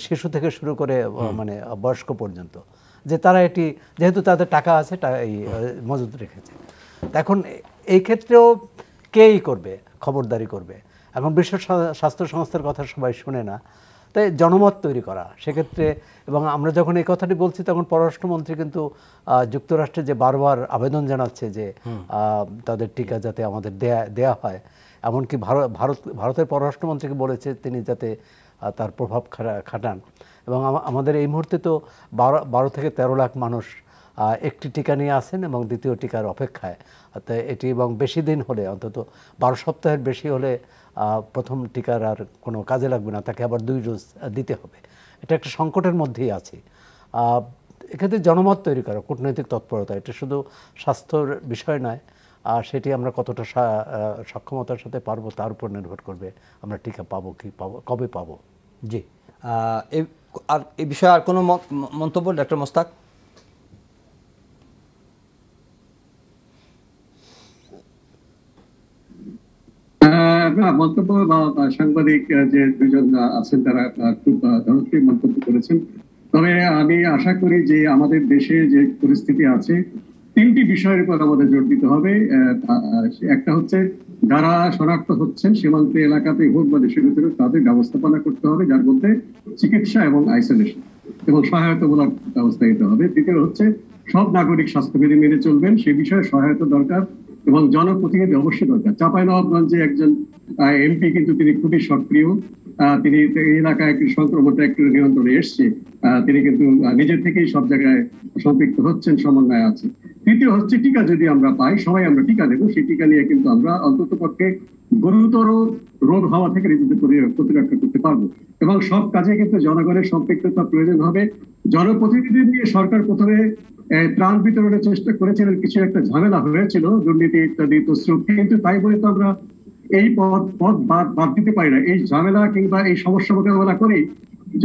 শিশু থেকে শুরু করে মানে বয়স্ক পর্যন্ত, যে তারা এটি যেহেতু তাদের টাকা আছে এই মজুত রেখেছে। এখন এই ক্ষেত্রেও কেই করবে, খবরদারি করবে। এখন বিশ্ব স্বাস্থ্য সংস্থার কথা সবাই শুনে না, তাই জনমত তৈরি করা সেক্ষেত্রে। এবং আমরা যখন এই কথাটি বলছি তখন পররাষ্ট্রমন্ত্রী কিন্তু যুক্তরাষ্ট্রে যে বারবার আবেদন জানাচ্ছে যে তাদের টিকা যাতে আমাদের দেয়া হয়, এমনকি ভারতের পররাষ্ট্রমন্ত্রীকে বলেছে তিনি যাতে তার প্রভাব খাটান। এবং আমাদের এই মুহূর্তে তো 12 থেকে 13 লাখ মানুষ একটি টিকা নিয়ে আসেন এবং দ্বিতীয় টিকার অপেক্ষায়। এটি এবং বেশি দিন হলে, অন্তত 12 সপ্তাহের বেশি হলে প্রথম টিকার আর কোনো কাজে লাগবে না, তাকে আবার 2 ডোজ দিতে হবে। এটা একটা সংকটের মধ্যেই আছে। এক্ষেত্রে জনমত তৈরি করা, কূটনৈতিক তৎপরতা, এটা শুধু স্বাস্থ্যর বিষয় নয়, সেটি আমরা কতটা সক্ষমতার সাথে পারবো তার উপর নির্ভর করবে আমরা টিকা পাবো কি কবে পাবো। জি, আর এই বিষয়ে আর কোনো মন্তব্য ডক্টর মোস্তাক? মন্তব্য বা সাংবাদিক যে দুজন আছেন তারা খুব ধনপ্রিয় মন্তব্য করেছেন। তবে আমি আশা করি যে আমাদের দেশে যে পরিস্থিতি আছে, 3টি বিষয়ের উপর আমাদের জোর দিতে হবে। একটা হচ্ছে যারা শনাক্ত হচ্ছেন সীমান্ত এলাকাতে হোক বা দেশের ভিতরে, তাদের ব্যবস্থাপনা করতে হবে, যার মধ্যে চিকিৎসা এবং আইসোলেশন এবং সহায়তামূলক ব্যবস্থা নিতে হবে। দ্বিতীয় হচ্ছে সব নাগরিক স্বাস্থ্যবিধি মেনে চলবেন, সে বিষয়ে সহায়তা দরকার এবং জনপ্রতিনিধি অবশ্যই দরকার। চাঁপাইনবাবগঞ্জে একজন এমপি কিন্তু তিনি খুবই সক্রিয়, তিনি এই এলাকায় সংক্রমণটা একটু নিয়ন্ত্রণে এসছে, তিনি কিন্তু নিজে থেকেই সব জায়গায় সম্পৃক্ত হচ্ছেন, সমন্বয় আছে। তৃতীয় হচ্ছে টিকা যদি আমরা পাই, সবাই আমরা টিকা দেবো, সেই টিকা নিয়ে কিন্তু আমরা অন্তত পক্ষে গুরুতর রোগ হওয়া থেকে নিজেদের প্রতিরক্ষা করতে পারবো। এবং সব কাজে কিন্তু জনগণের সম্পৃক্ততা প্রয়োজন হবে। জনপ্রতিনিধি নিয়ে সরকার প্রথমে ত্রাণ বিতরণের চেষ্টা করেছিলেন, কিছু একটা ঝামেলা হয়েছিল, দুর্নীতি ইত্যাদি তসরুপ, কিন্তু তাই বলে তো আমরা এই পথ বাদ দিতে পারি না। এই ঝামেলা কিংবা এই সমস্যা মোকাবেলা করেই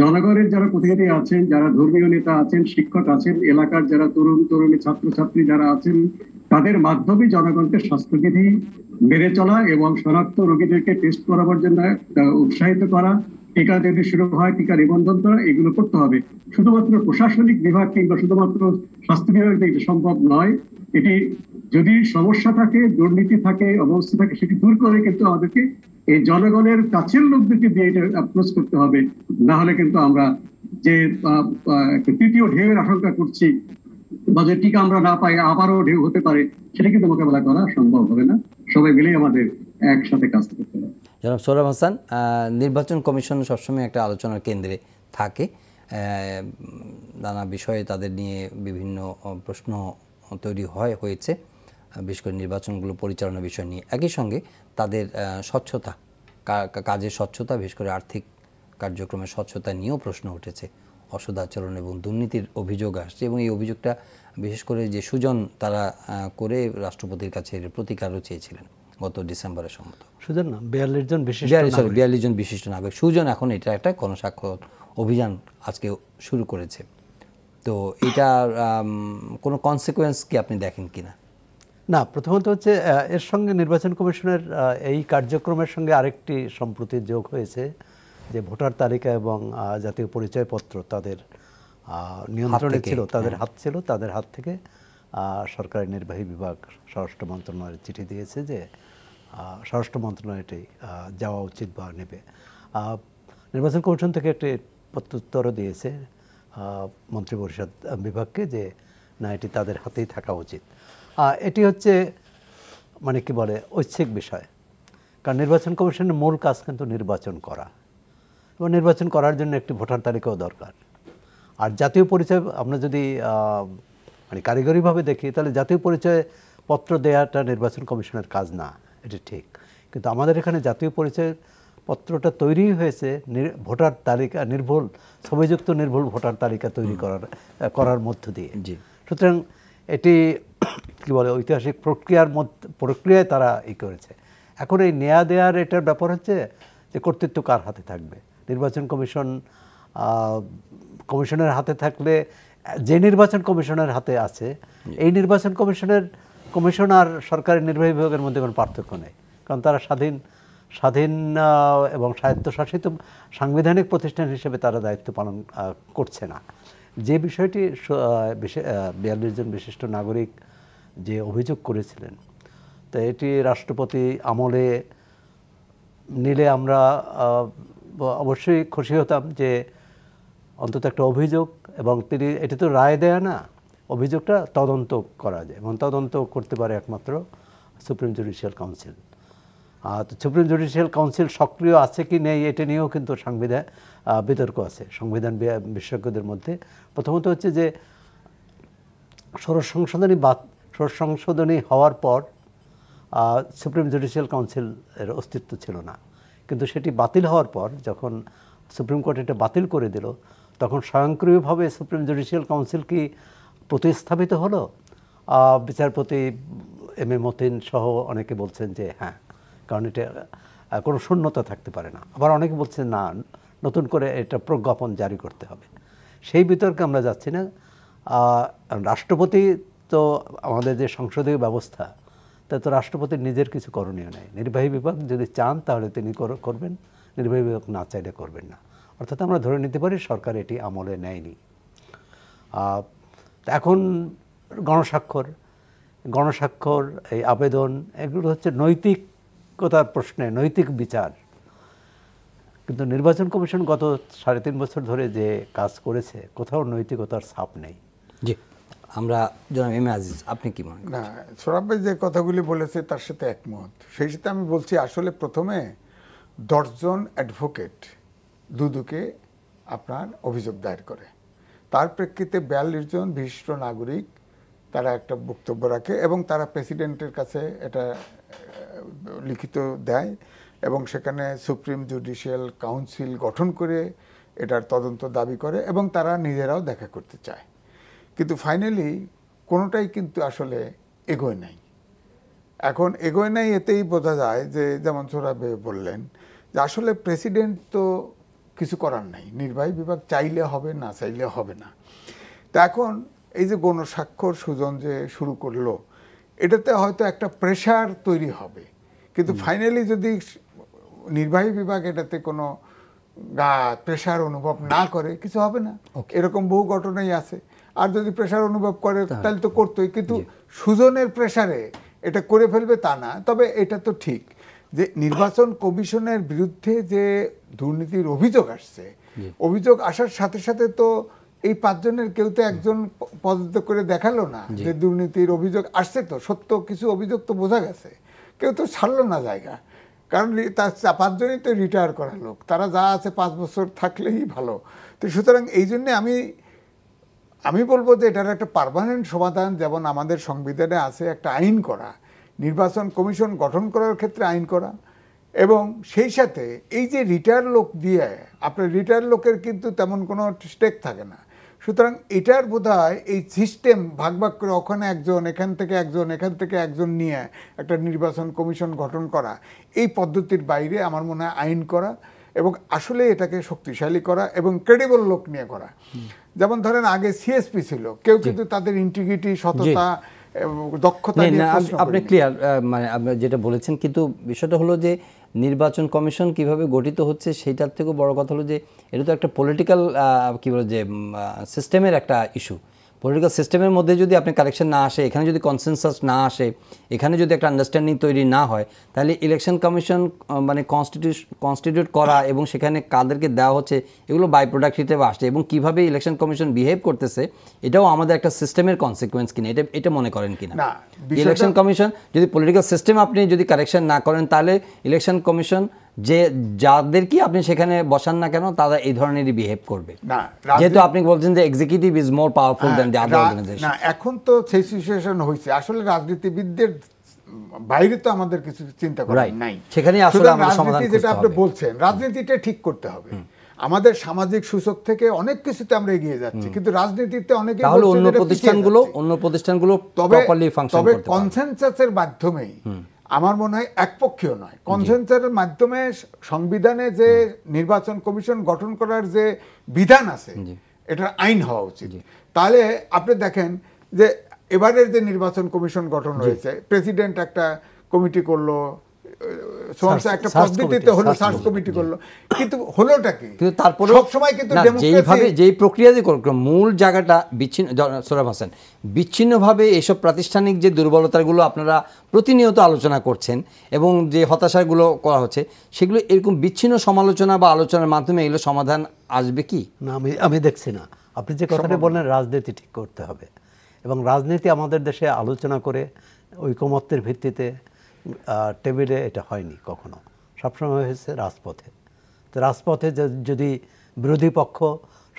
জনগণের যারা প্রতিনিধি আছেন, যারা ধর্মীয় নেতা আছেন, শিক্ষক আছেন, এলাকার যারা তরুণী ছাত্রছাত্রী যারা আছেন, তাদের মাধ্যমে জনগণকে স্বাস্থ্যবিধি মেনে চলা এবং শনাক্ত রোগীদেরকে টেস্ট করাবার জন্য উৎসাহিত করা, টিকা যদি শুরু হয় টিকা নিবন্ধন করা, এগুলো করতে হবে। শুধুমাত্র প্রশাসনিক বিভাগ কিংবা শুধুমাত্র স্বাস্থ্য বিভাগ দিয়ে সম্ভব নয়। এটি যদি সমস্যা থাকে, দুর্নীতি থাকে, অবস্থা থাকে, সেটি দূর করে কিন্তু আমাদেরকে এই জনগণের কাছের লোকদেরকে দিয়ে এটা অ্যাপ্রোচ করতে হবে। না হলে কিন্তু আমরা যে তৃতীয় ঢেউয়ের আশঙ্কা করছি বা যে টিকা আমরা না পাই আবারও ঢেউ হতে পারে, সেটা কিন্তু মোকাবেলা করা সম্ভব হবে না। সবাই মিলেই আমাদের একসাথে কাজ করতে হবে। জনাব সোহরাব হাসান, নির্বাচন কমিশন সবসময় একটা আলোচনার কেন্দ্রে থাকে, নানা বিষয়ে তাদের নিয়ে বিভিন্ন প্রশ্ন তৈরি হয়েছে, বিশেষ করে নির্বাচনগুলো পরিচালনার বিষয় নিয়ে। একই সঙ্গে তাদের স্বচ্ছতা, কাজের স্বচ্ছতা, বিশেষ করে আর্থিক কার্যক্রমের স্বচ্ছতা নিয়েও প্রশ্ন উঠেছে। অসদাচরণ এবং দুর্নীতির অভিযোগ আসছে এবং এই অভিযোগটা বিশেষ করে যে সুজন তারা করে রাষ্ট্রপতির কাছে প্রতিকারও চেয়েছিলেন। গত ডিসেম্বরে সম্ভবত। সুজন না 42 জন বিশিষ্ট 42 জন বিশিষ্ট নাগরিক। সুজন এখন এটা একটা গণস্বাক্ষর অভিযান আজকে শুরু করেছে। তো এটার কোনো কনসিকুয়েন্স কি আপনি দেখেন কিনা? না, প্রথমত হচ্ছে এর সঙ্গে নির্বাচন কমিশনের এই কার্যক্রমের সঙ্গে আরেকটি সম্প্রতি যোগ হয়েছে যে ভোটার তালিকা এবং জাতীয় পরিচয়পত্র তাদের নিয়ন্ত্রণে ছিল, তাদের হাত ছিল, তাদের হাত থেকে সরকারি নির্বাহী বিভাগ স্বরাষ্ট্র মন্ত্রণালয়ের চিঠি দিয়েছে যে স্বরাষ্ট্র মন্ত্রণালয়টি যাওয়া উচিত বা নেবে। নির্বাচন কমিশন থেকে একটি প্রত্যুত্তরও দিয়েছে মন্ত্রিপরিষদ বিভাগকে যে না, এটি তাদের হাতেই থাকা উচিত। এটি হচ্ছে মানে কি বলে ঐচ্ছিক বিষয়, কারণ নির্বাচন কমিশনের মূল কাজ কিন্তু নির্বাচন করা, এবং নির্বাচন করার জন্য একটি ভোটার তালিকাও দরকার। আর জাতীয় পরিচয় আমরা যদি মানে কারিগরিভাবে দেখি তাহলে জাতীয় পরিচয় পত্র দেওয়াটা নির্বাচন কমিশনের কাজ না, এটি ঠিক। কিন্তু আমাদের এখানে জাতীয় পরিচয় পত্রটা তৈরি হয়েছে ভোটার তালিকা নির্ভুল, ছবিযুক্ত নির্ভুল ভোটার তালিকা তৈরি করার মধ্য দিয়ে। সুতরাং এটি কি বলে ঐতিহাসিক প্রক্রিয়ায় তারা করেছে। এখন এই নেয়া দেয়ার এটার ব্যাপার হচ্ছে যে কর্তৃত্ব কার হাতে থাকবে। নির্বাচন কমিশনের হাতে থাকলে, যে নির্বাচন কমিশনের হাতে আছে এই নির্বাচন কমিশন আর সরকারি নির্বাহী বিভাগের মধ্যে কোনো পার্থক্য নেই, কারণ তারা স্বাধীন এবং স্বায়ত্তশাসিত সাংবিধানিক প্রতিষ্ঠান হিসেবে তারা দায়িত্ব পালন করছে না। যে বিষয়টি 42 জন বিশিষ্ট নাগরিক যে অভিযোগ করেছিলেন, তো এটি রাষ্ট্রপতি আমলে নিলে আমরা অবশ্যই খুশি হতাম যে অন্তত একটা অভিযোগ, এবং তিনি এটি তো রায় দেয়া না, অভিযোগটা তদন্ত করা যায়, এবং তদন্ত করতে পারে একমাত্র সুপ্রিম জুডিশিয়াল কাউন্সিল। তো সুপ্রিম জুডিশিয়াল কাউন্সিল সক্রিয় আছে কি নেই এটা নিয়েও কিন্তু বিতর্ক আছে সংবিধান বিশেষজ্ঞদের মধ্যে। প্রথমত হচ্ছে যে ষোড়শ সংশোধনী হওয়ার পর সুপ্রিম জুডিশিয়াল কাউন্সিলের অস্তিত্ব ছিল না, কিন্তু সেটি বাতিল হওয়ার পর যখন সুপ্রিম কোর্ট এটা বাতিল করে দিল, তখন স্বয়ংক্রিয়ভাবে সুপ্রিম জুডিশিয়াল কাউন্সিল কি প্রতিস্থাপিত হলো। বিচারপতি এম এ মতিন সহ অনেকে বলছেন যে হ্যাঁ, কারণ এটা কোনো শূন্যতা থাকতে পারে না। আবার অনেকে বলছেন না, নতুন করে এটা প্রজ্ঞাপন জারি করতে হবে। সেই বিতর্কে আমরা যাচ্ছি না। রাষ্ট্রপতি তো আমাদের যে সংসদীয় ব্যবস্থা, তা তো রাষ্ট্রপতির নিজের কিছু করণীয় নেই। নির্বাহী বিভাগ যদি চান তাহলে তিনি করবেন, নির্বাহী বিভাগ না চাইলে করবেন না। অর্থাৎ আমরা ধরে নিতে পারি সরকার এটি আমলে নেয়নি। এখন গণস্বাক্ষর এই আবেদন, এগুলো হচ্ছে নৈতিকতার প্রশ্নে, নৈতিক বিচার। কিন্তু নির্বাচন কমিশন গত 3.5 বছর ধরে যে কাজ করেছে, কোথাও নৈতিকতার ছাপ নেই। জি, আমরা জনাব এম এ আজিজ, আপনি কি মনে করেন? না, সোহরাব ভাই যে কথাগুলি বলেছে তার সাথে একমত। সেই সাথে আমি বলছি, আসলে প্রথমে 10 জন অ্যাডভোকেট দুদকে আপনার অভিযোগ দায়ের করে, তার প্রেক্ষিতে 42 জন বিশিষ্ট নাগরিক তারা একটা বক্তব্য রাখে, এবং তারা প্রেসিডেন্টের কাছে এটা লিখিত দেয়, এবং সেখানে সুপ্রিম জুডিশিয়াল কাউন্সিল গঠন করে এটার তদন্ত দাবি করে, এবং তারা নিজেরাও দেখা করতে চায়। কিন্তু ফাইনালি কোনোটাই কিন্তু আসলে এগোয় নাই। এখন এগোয় নাই এতেই বোঝা যায় যে, যেমন সোহরাব বললেন যে আসলে প্রেসিডেন্ট তো কিছু করার নাই, নির্বাহী বিভাগ চাইলে হবে, না চাইলে হবে না। তা এখন এই যে গণস্বাক্ষর সুজন যে শুরু করলো, এটাতে হয়তো একটা প্রেশার তৈরি হবে, কিন্তু ফাইনালি যদি নির্বাহী বিভাগ এটাতে কোনো প্রেশার অনুভব না করে, কিছু হবে না। এরকম বহু ঘটনাই আছে। আর যদি প্রেশার অনুভব করে তাহলে তো করতোই, কিন্তু সুজনের প্রেশারে এটা করে ফেলবে তা না। তবে এটা তো ঠিক যে নির্বাচন কমিশনের বিরুদ্ধে যে দুর্নীতির অভিযোগ আসছে, অভিযোগ আসার সাথে সাথে তো এই 5 জনের কেউ তো একজন পদত্যাগ করে দেখালো না যে দুর্নীতির অভিযোগ আসছে। তো সত্য কিছু অভিযোগ তো বোঝা গেছে, কেউ তো ছাড়লো না জায়গা, কারণ তার 5 জনই তো রিটায়ার করা লোক, তারা যা আছে 5 বছর থাকলেই ভালো। তো সুতরাং এই জন্যে আমি বলবো যে এটার একটা পার্মানেন্ট সমাধান, যেমন আমাদের সংবিধানে আছে একটা আইন করা, নির্বাচন কমিশন গঠন করার ক্ষেত্রে আইন করা, এবং সেই সাথে এই যে রিটায়ার লোক দিয়ে, আপনার রিটায়ার লোকের কিন্তু তেমন কোনো স্টেক থাকে না। সুতরাং এটার বোধহয় এই সিস্টেম ভাগ ভাগ করে ওখানে একজন, এখান থেকে একজন, এখান থেকে একজন নিয়ে একটা নির্বাচন কমিশন গঠন করা, এই পদ্ধতির বাইরে আমার মনে হয় আইন করা এবং আসলে এটাকে শক্তিশালী করা এবং ক্রেডিবল লোক নিয়ে করা। যেমন ধরেন আগে সিএসপি ছিল, কেউ কিন্তু তাদের ইন্টিগ্রিটি, সততা, দক্ষতা নিয়ে প্রশ্ন করেনি। আপনি ক্লিয়ার, মানে আপনি যেটা বলেছেন, কিন্তু বিষয়টা হলো যে নির্বাচন কমিশন কিভাবে গঠিত হচ্ছে সেটার থেকেও বড় কথা হলো যে এটা তো একটা পলিটিক্যাল কী বলে যে সিস্টেমের একটা ইস্যু। পলিটিক্যাল সিস্টেমের মধ্যে যদি আপনি কারেকশন না আসে, এখানে যদি কনসেনসাস না আসে, এখানে যদি একটা আন্ডারস্ট্যান্ডিং তৈরি না হয়, তাহলে ইলেকশন কমিশন মানে কনস্টিটিউট করা এবং সেখানে কাদেরকে দেওয়া হচ্ছে এগুলো বাই প্রোডাক্ট হিসেবে আসছে, এবং কীভাবে ইলেকশন কমিশন বিহেভ করতেছে এটাও আমাদের একটা সিস্টেমের কনসিকুয়েন্স কিনা, এটা মনে করেন কিনা? ইলেকশন কমিশন যদি পলিটিক্যাল সিস্টেম আপনি যদি কারেকশন না করেন, তাহলে ইলেকশন কমিশন যে যাদেরকে আপনি সেখানে বসান না কেন তারা এই ধরনেরই বিহেভ করবে, যেহেতু আপনি বলছেন যে executive is more powerful than the other organization. না, এখন তো সেই সিচুয়েশন হয়েছে, আসলে রাজনীতিবিদদের বাইরে তো আমাদের কিছু চিন্তা করা নাই, সেখানে আসলে আমাদের সমাধান করতে হবে। যেটা আপনি বলছেন, রাজনীতিটা ঠিক করতে হবে। আমাদের সামাজিক সূচক থেকে অনেক কিছুতে আমরা এগিয়ে যাচ্ছি, কিন্তু রাজনীতিতে অনেকে তাহলে অন্য প্রতিষ্ঠানগুলো প্রপারলি ফাংশন করতে পারে। কনসেনসাসের মাধ্যমেই আমার মনে হয় একপক্ষীয় নয়, কনসেনসাসের মাধ্যমে সংবিধানে যে নির্বাচন কমিশন গঠন করার যে বিধান আছে এটার আইন হওয়া উচিত। তাহলে আপনি দেখেন যে এবারের যে নির্বাচন কমিশন গঠন হয়েছে, প্রেসিডেন্ট একটা কমিটি করলো, একটা পদ্ধতিতে হলো, সার্চ কমিটি করলো, কিন্তু হলোটা কি? তারপরে সবসময় কিন্তু যেই প্রক্রিয়া যে মূল জায়গাটা বিচ্ছিন্ন, সোহরাব হোসেন, বিচ্ছিন্নভাবে এইসব প্রাতিষ্ঠানিক যে দুর্বলতাগুলো আপনারা প্রতিনিয়ত আলোচনা করছেন এবং যে হতাশাগুলো করা হচ্ছে, সেগুলো এরকম বিচ্ছিন্ন সমালোচনা বা আলোচনার মাধ্যমে এগুলো সমাধান আসবে কি না? আমি দেখছি না। আপনি যে কথাটা বললেন, রাজনীতি ঠিক করতে হবে, এবং রাজনীতি আমাদের দেশে আলোচনা করে ঐকমত্যের ভিত্তিতে টেবিলে এটা হয়নি কখনো, সবসময় হয়েছে রাজপথে। তো রাজপথে যদি বিরোধী পক্ষ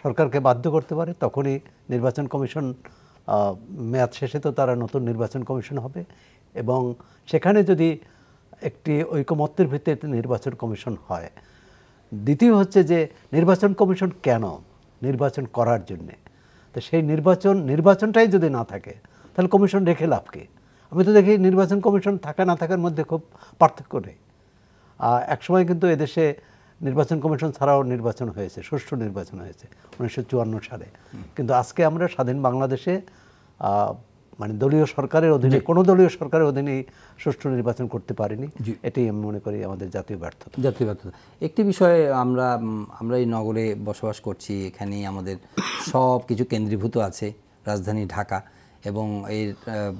সরকারকে বাধ্য করতে পারে, তখনই নির্বাচন কমিশন মেয়াদ শেষে তো তারা নতুন নির্বাচন কমিশন হবে, এবং সেখানে যদি একটি ঐকমত্যের ভিত্তিতে নির্বাচন কমিশন হয়। দ্বিতীয় হচ্ছে যে নির্বাচন কমিশন কেন? নির্বাচন করার জন্যে। তো সেই নির্বাচনটাই যদি না থাকে, তাহলে কমিশন রেখে লাভ কি? আমি তো দেখি নির্বাচন কমিশন থাকা না থাকার মধ্যে খুব পার্থক্য নেই। একসময় কিন্তু এদেশে নির্বাচন কমিশন ছাড়াও নির্বাচন হয়েছে, সুষ্ঠু নির্বাচন হয়েছে 1954 সালে। কিন্তু আজকে আমরা স্বাধীন বাংলাদেশে মানে দলীয় সরকারের অধীনে, কোনো দলীয় সরকারের অধীনেই সুষ্ঠু নির্বাচন করতে পারিনি। এটাই আমি মনে করি আমাদের জাতীয় ব্যর্থতা। একটি বিষয়ে আমরা এই নগরে বসবাস করছি, এখানেই আমাদের সব কিছু কেন্দ্রীভূত আছে, রাজধানী ঢাকা, এবং এর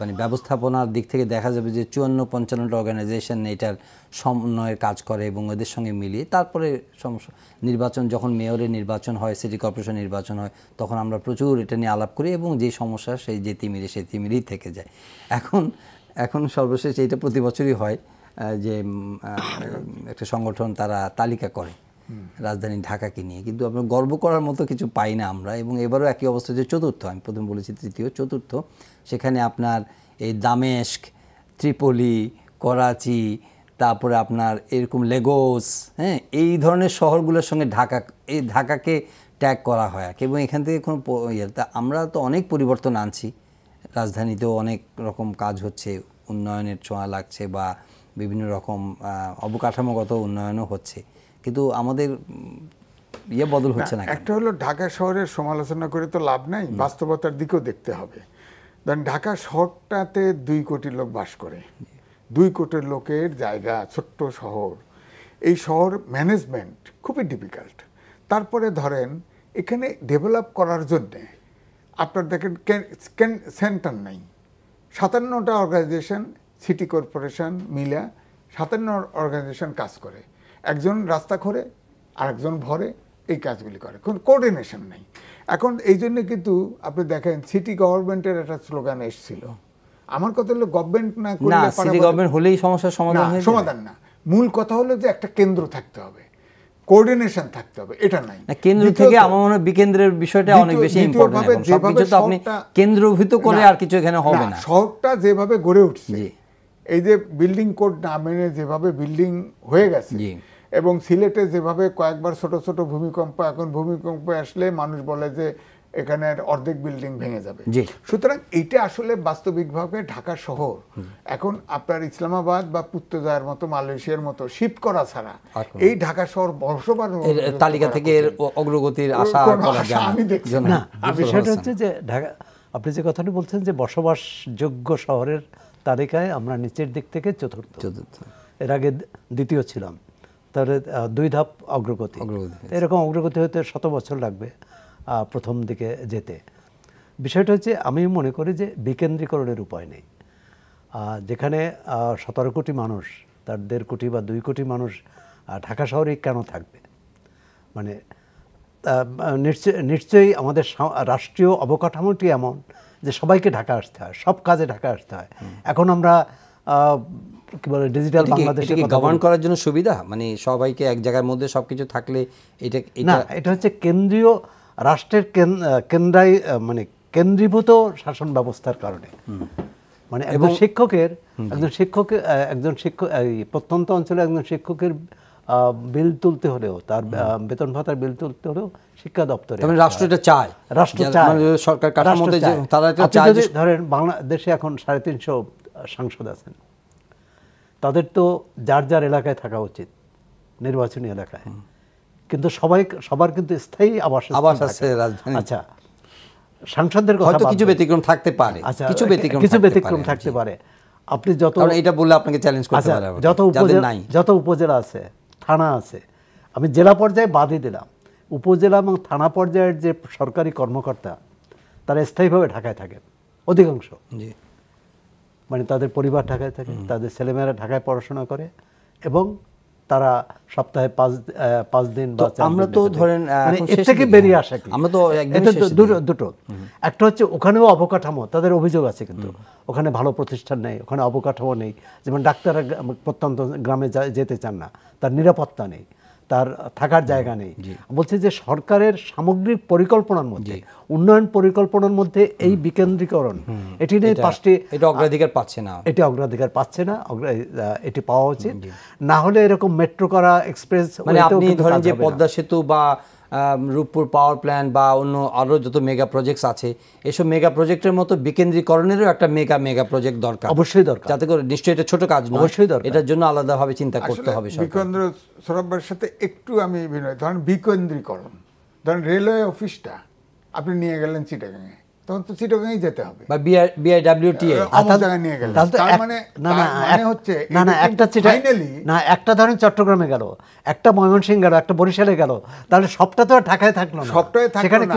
মানে ব্যবস্থাপনার দিক থেকে দেখা যাবে যে 54-55টা অর্গানাইজেশন এটার সমন্বয়ের কাজ করে এবং এদের সঙ্গে মিলিয়ে তারপরে নির্বাচন, যখন মেয়রের নির্বাচন হয়, সিটি কর্পোরেশন নির্বাচন হয়, তখন আমরা প্রচুর এটা নিয়ে আলাপ করি এবং যে সমস্যা সেই যে তিমিরেই থেকে যায়। এখন সর্বশেষ এটা প্রতি বছরই হয় যে একটা সংগঠন তারা তালিকা করে রাজধানী ঢাকাকে নিয়ে, কিন্তু আমরা গর্ব করার মতো কিছু পাই না আমরা। এবং এবারও একই অবস্থা, যে চতুর্থ, আমি প্রথম বলেছি তৃতীয়, চতুর্থ, সেখানে আপনার এই দামেস্ক, ত্রিপলি, করাচি, তারপরে আপনার এরকম লেগোস, হ্যাঁ, এই ধরনের শহরগুলোর সঙ্গে ঢাকাকে ট্যাগ করা হয় আর কি। এবং এখান থেকে কোনো আমরা তো অনেক পরিবর্তন আনছি, রাজধানীতেও অনেক রকম কাজ হচ্ছে, উন্নয়নের ছোঁয়া লাগছে বা বিভিন্ন রকম অবকাঠামোগত উন্নয়নও হচ্ছে, কিন্তু আমাদের বদল হচ্ছে না। একটা হলো ঢাকা শহরের সমালোচনা করে তো লাভ নাই, বাস্তবতার দিকেও দেখতে হবে। ধরেন ঢাকা শহরটাতে 2 কোটি লোক বাস করে, 2 কোটি লোকের জায়গা, ছোট্ট শহর, এই শহর ম্যানেজমেন্ট খুবই ডিফিকাল্ট। তারপরে ধরেন এখানে ডেভেলপ করার জন্যে আপনার দেখেন সেন্টার নাই, 57টা অর্গানাইজেশন, সিটি কর্পোরেশন মিলা 57 অর্গানাইজেশন কাজ করে, একজন রাস্তা খোঁড়ে আরেকজন ভরে, এই কাজগুলি করে, কোনো কোঅর্ডিনেশন নেই। এখন এই জন্য কিন্তু আপনি দেখেন সিটি গভর্নমেন্টের একটা স্লোগান এসেছিল, আমার কথা হলো গভর্নমেন্ট না করলে সিটি গভর্নমেন্ট হলেই সমস্যার সমাধান না, মূল কথা হলো যে একটা কেন্দ্র থাকতে হবে, কোঅর্ডিনেশন থাকতে হবে, এটা নাই। কেন্দ্র থেকে আমার মনে হয় বিকেন্দ্রের বিষয়টা অনেক বেশি ইম্পর্টেন্ট। এখন সবকিছু তো আপনি কেন্দ্রভূত করে আর কিছু এখানে হবে না। শহরটা যেভাবে গড়ে উঠছে, এই যে বিল্ডিং কোড না মেনে যেভাবে বিল্ডিং হয়ে গেছে, এবং সিলেটে যেভাবে কয়েকবার ছোট ছোট ভূমিকম্প, এখন ভূমিকম্প আসলে মানুষ বলে যে এখানের অর্ধেক বিল্ডিং ভেঙে যাবে। জি। সুতরাং এইটা আসলে বাস্তবিকভাবে ঢাকা শহর এখন আপনার ইসলামাবাদ বা পুত্তজার মতো মালয়েশিয়ার মতো শিফট করা ছাড়া এই ঢাকা শহর বসবাস তালিকা থেকে এর অগ্রগতির আশা করা যায় আমি দেখছি না। বিষয়টা হচ্ছে যে ঢাকা, আপনি যে কথাটি বলছেন যে বসবাসযোগ্য শহরের তালিকায় আমরা নিচের দিক থেকে চতুর্থ, এর আগে দ্বিতীয় ছিলাম, তাহলে 2 ধাপ অগ্রগতি। এরকম অগ্রগতি হতে 100 বছর লাগবে প্রথম দিকে যেতে। বিষয়টা হচ্ছে আমি মনে করি যে বিকেন্দ্রীকরণের উপায় নেই। যেখানে 17 কোটি মানুষ, তার 1.5 কোটি বা 2 কোটি মানুষ ঢাকা শহরে কেন থাকবে? মানে নিশ্চয়ই আমাদের রাষ্ট্রীয় অবকাঠামোটি এমন যে সবাইকে ঢাকা আসতে হয়, সব কাজে ঢাকা আসতে হয়। এখন আমরা কি বলে ডিজিটাল বাংলাদেশে গভর্ন করার জন্য সুবিধা, মানে সবাইকে এক জায়গার মধ্যে সবকিছু থাকলে না, এটা হচ্ছে কেন্দ্রীয় রাষ্ট্রের মানে কেন্দ্রীভূত শাসন ব্যবস্থার কারণে। মানে একজন শিক্ষকের প্রত্যন্ত অঞ্চলে একজন শিক্ষকের বিল তুলতে হলেও, তার বেতন ভাতার বিল তুলতে হলেও শিক্ষা দপ্তরে রাষ্ট্র এটা চায়, রাষ্ট্র চায়, সরকার কাঠামোতে তারা চায়। ধরেন বাংলাদেশে এখন 350 সাংসদ আছেন, তাদের তো যার যার এলাকায় থাকা উচিত, নির্বাচনী এলাকায়, কিন্তু সবার কিন্তু স্থায়ী আবাস আছে রাজধানী। আচ্ছা, সাংসদদের কথা কিছু ব্যতিক্রম থাকতে পারে, কিছু ব্যতিক্রম থাকতে পারে। আপনি যত এটা বললে আপনাকে চ্যালেঞ্জ করতে পারে, যত উপজেলা আছে, থানা আছে, আমি জেলা পর্যায়ে বাদই দিলাম, উপজেলা এবং থানা পর্যায়ের যে সরকারি কর্মকর্তা তারা স্থায়ীভাবে ঢাকায় থাকেন অধিকাংশ। মানে তাদের পরিবার ঢাকায় থাকে, তাদের ছেলেমেয়েরা ঢাকায় পড়াশোনা করে, এবং তারা সপ্তাহে 5 দিন বা 4 দিন। আমরা তো ধরেন এর থেকে বেরিয়ে আসা কি, আমরা তো দুটো, একটা হচ্ছে ওখানেও অবকাঠামো, তাদের অভিযোগ আছে, কিন্তু ওখানে ভালো প্রতিষ্ঠান নেই, ওখানে অবকাঠামো নেই। যেমন ডাক্তাররা প্রত্যন্ত গ্রামে যেতে চান না, তার নিরাপত্তা নেই, তার থাকার জায়গা নেই। বলছে যে সরকারের সামগ্রিক পরিকল্পনার মধ্যে, উন্নয়ন পরিকল্পনার মধ্যে এই বিকেন্দ্রীকরণ এটি নিয়ে 5টি অগ্রাধিকার পাচ্ছে না, এটি অগ্রাধিকার পাচ্ছে না, এটি পাওয়া উচিত। না হলে এরকম মেট্রো করা, এক্সপ্রেস, মানে আপনি ধরেন যে পদ্মা সেতু বা রূপপুর পাওয়ার প্ল্যান্ট বা অন্য আরো যত মেগা প্রজেক্টস আছে, এসব মেগা প্রজেক্টের মতো বিকেন্দ্রীকরণেরও একটা মেগা প্রজেক্ট দরকার, অবশ্যই দরকার, যাতে করে নিশ্চয়ই এটা ছোট কাজ নয়, অবশ্যই দরকার। এটার জন্য আলাদাভাবে চিন্তা করতে হবে। বিকেন্দ্র সরব্বার সাথে একটু আমি বিনয়, ধরেন বিকেন্দ্রীকরণ, ধরেন রেলওয়ে অফিসটা আপনি নিয়ে গেলেন চিটাগাঙে, তখন তো চিটাগাঙেই যেতে হবে, বা বিআইডব্লিউটিএ জায়গায় নিয়ে গেলেন, তার মানে হচ্ছে একটা ধরেন চট্টগ্রামে গেল, একটা ময়মনসিংহ গেল, একটা বরিশালে গেল, তাহলে সবটা তো ঢাকায় থাকলো না, সবটাই থাকলো না,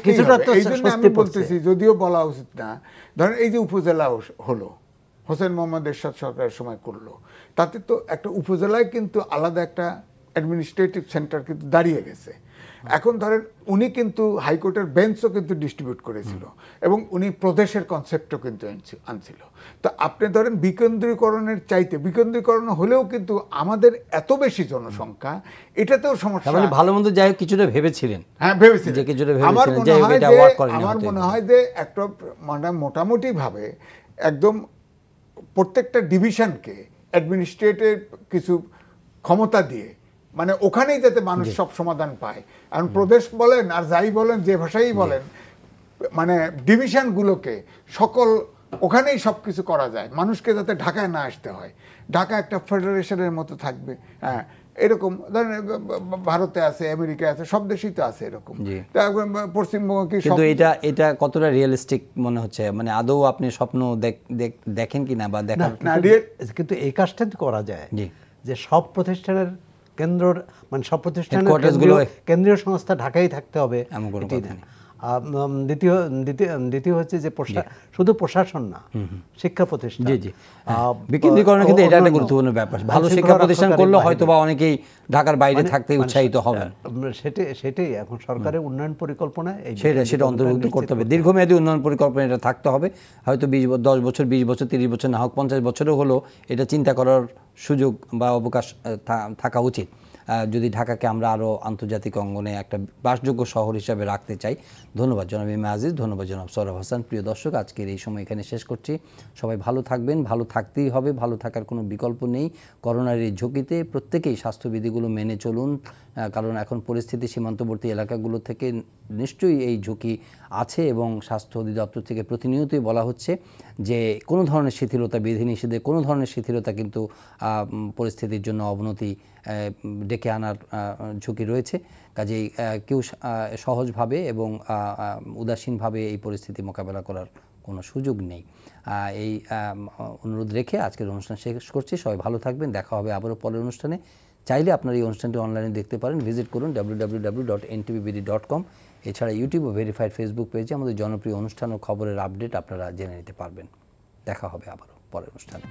কিছুটা তো এই জন্য আমি বলতেছি, যদিও বলা উচিত না। ধরেন এই যে উপজেলা হলো, হোসেন মোহাম্মদ এরশাদ সরকারের সময় করলো, তাতে তো একটা উপজেলায় কিন্তু আলাদা একটা অ্যাডমিনিস্ট্রেটিভ সেন্টার কিন্তু দাঁড়িয়ে গেছে। এখন ধরেন উনি কিন্তু হাইকোর্টের বেঞ্চও কিন্তু ডিস্ট্রিবিউট করেছিল, এবং উনি প্রদেশের কনসেপ্টও কিন্তু আনছিল। তো আপনি ধরেন বিকেন্দ্রীকরণের চাইতে, বিকেন্দ্রীকরণ হলেও কিন্তু আমাদের এত বেশি জনসংখ্যা, এটাতেও সমস্যা। মানে ভালো মন্দ যাই হোক কিছুটা ভেবেছিলেন, হ্যাঁ ভেবেছিলেন, আমার মনে হয় যে একটা মানে মোটামুটি ভাবে একদম প্রত্যেকটা ডিভিশনকে অ্যাডমিনিস্ট্রেটিভ কিছু ক্ষমতা দিয়ে, মানে ওখানেই যাতে মানুষ সব সমাধান পায়। এখন প্রদেশ বলেন আর যাই বলেন, যে ভাষাই বলেন, মানে ডিভিশনগুলোকে সকল ওখানেই সব কিছু করা যায়, মানুষকে যাতে ঢাকায় না আসতে হয়। ঢাকা একটা ফেডারেশনের মতো থাকবে, হ্যাঁ, এরকম ধরেন ভারতে আছে, আমেরিকা আছে, সব দেশেই তো আছে এরকম। পশ্চিমবঙ্গ কি, কিন্তু এটা কতটা রিয়েলিস্টিক মনে হচ্ছে? মানে আদৌ আপনি স্বপ্ন দেখেন কিনা বা দেখেন? কিন্তু এই কাজটা করা যায় যে সব প্রতিষ্ঠানের মানে সব প্রতিষ্ঠানের কেন্দ্রীয় সংস্থা ঢাকায় থাকতে হবে। দ্বিতীয় হচ্ছে যে শুধু প্রশাসন না, শিক্ষা প্রতিষ্ঠান, বিকেন্দ্রীকরণের ক্ষেত্রে এটা একটা গুরুত্বপূর্ণ ব্যাপার। ভালো শিক্ষা প্রতিষ্ঠান করলে হয়তো বা অনেকেই ঢাকার বাইরে থাকতে উৎসাহিত হবেন। সেটাই এখন সরকারের উন্নয়ন পরিকল্পনায় সেটা অন্তর্ভুক্ত করতে হবে। দীর্ঘমেয়াদী উন্নয়ন পরিকল্পনা এটা থাকতে হবে। হয়তো 10 বছর, 20 বছর, 30 বছর, না হোক 50 বছরও হলো এটা চিন্তা করার সুযোগ বা অবকাশ থাকা উচিত। যদি ঢাকাকে আমরা আরও আন্তর্জাতিক অঙ্গনে একটা বাসযোগ্য শহর হিসাবে রাখতে চাই। ধন্যবাদ জনাব ইমা আজিজ, ধন্যবাদ জনাব সৌরভ হাসান। প্রিয় দর্শক, আজকের এই সময় এখানে শেষ করছি। সবাই ভালো থাকবেন, ভালো থাকতেই হবে, ভালো থাকার কোনো বিকল্প নেই। করোনার এই ঝুঁকিতে প্রত্যেকেই স্বাস্থ্যবিধিগুলো মেনে চলুন, কারণ এখন পরিস্থিতি সীমান্তবর্তী এলাকাগুলো থেকে নিশ্চয়ই এই ঝুঁকি আছে এবং স্বাস্থ্য অধিদপ্তর থেকে প্রতিনিয়তই বলা হচ্ছে যে কোনো ধরনের শিথিলতা, বিধিনিষেধে কোনো ধরনের শিথিলতা কিন্তু পরিস্থিতির জন্য অবনতি ডেকে আনার ঝুঁকি রয়েছে। কাজেই কেউ সহজভাবে এবং উদাসীনভাবে এই পরিস্থিতি মোকাবেলা করার কোনো সুযোগ নেই। এই অনুরোধ রেখে আজকের অনুষ্ঠান শেষ করছি। সবাই ভালো থাকবেন, দেখা হবে আবারও পরের অনুষ্ঠানে। চাইলে আপনারা এই অনুষ্ঠানটি অনলাইনে দেখতে পারেন, ভিজিট করুন www.ntvbd.com। এছাড়া ইউটিউব ও ভেরিফাইড ফেসবুক পেজে আমাদের জনপ্রিয় অনুষ্ঠান ও খবরের আপডেট আপনারা জেনে নিতে পারবেন। দেখা হবে আবারও পরের অনুষ্ঠানে।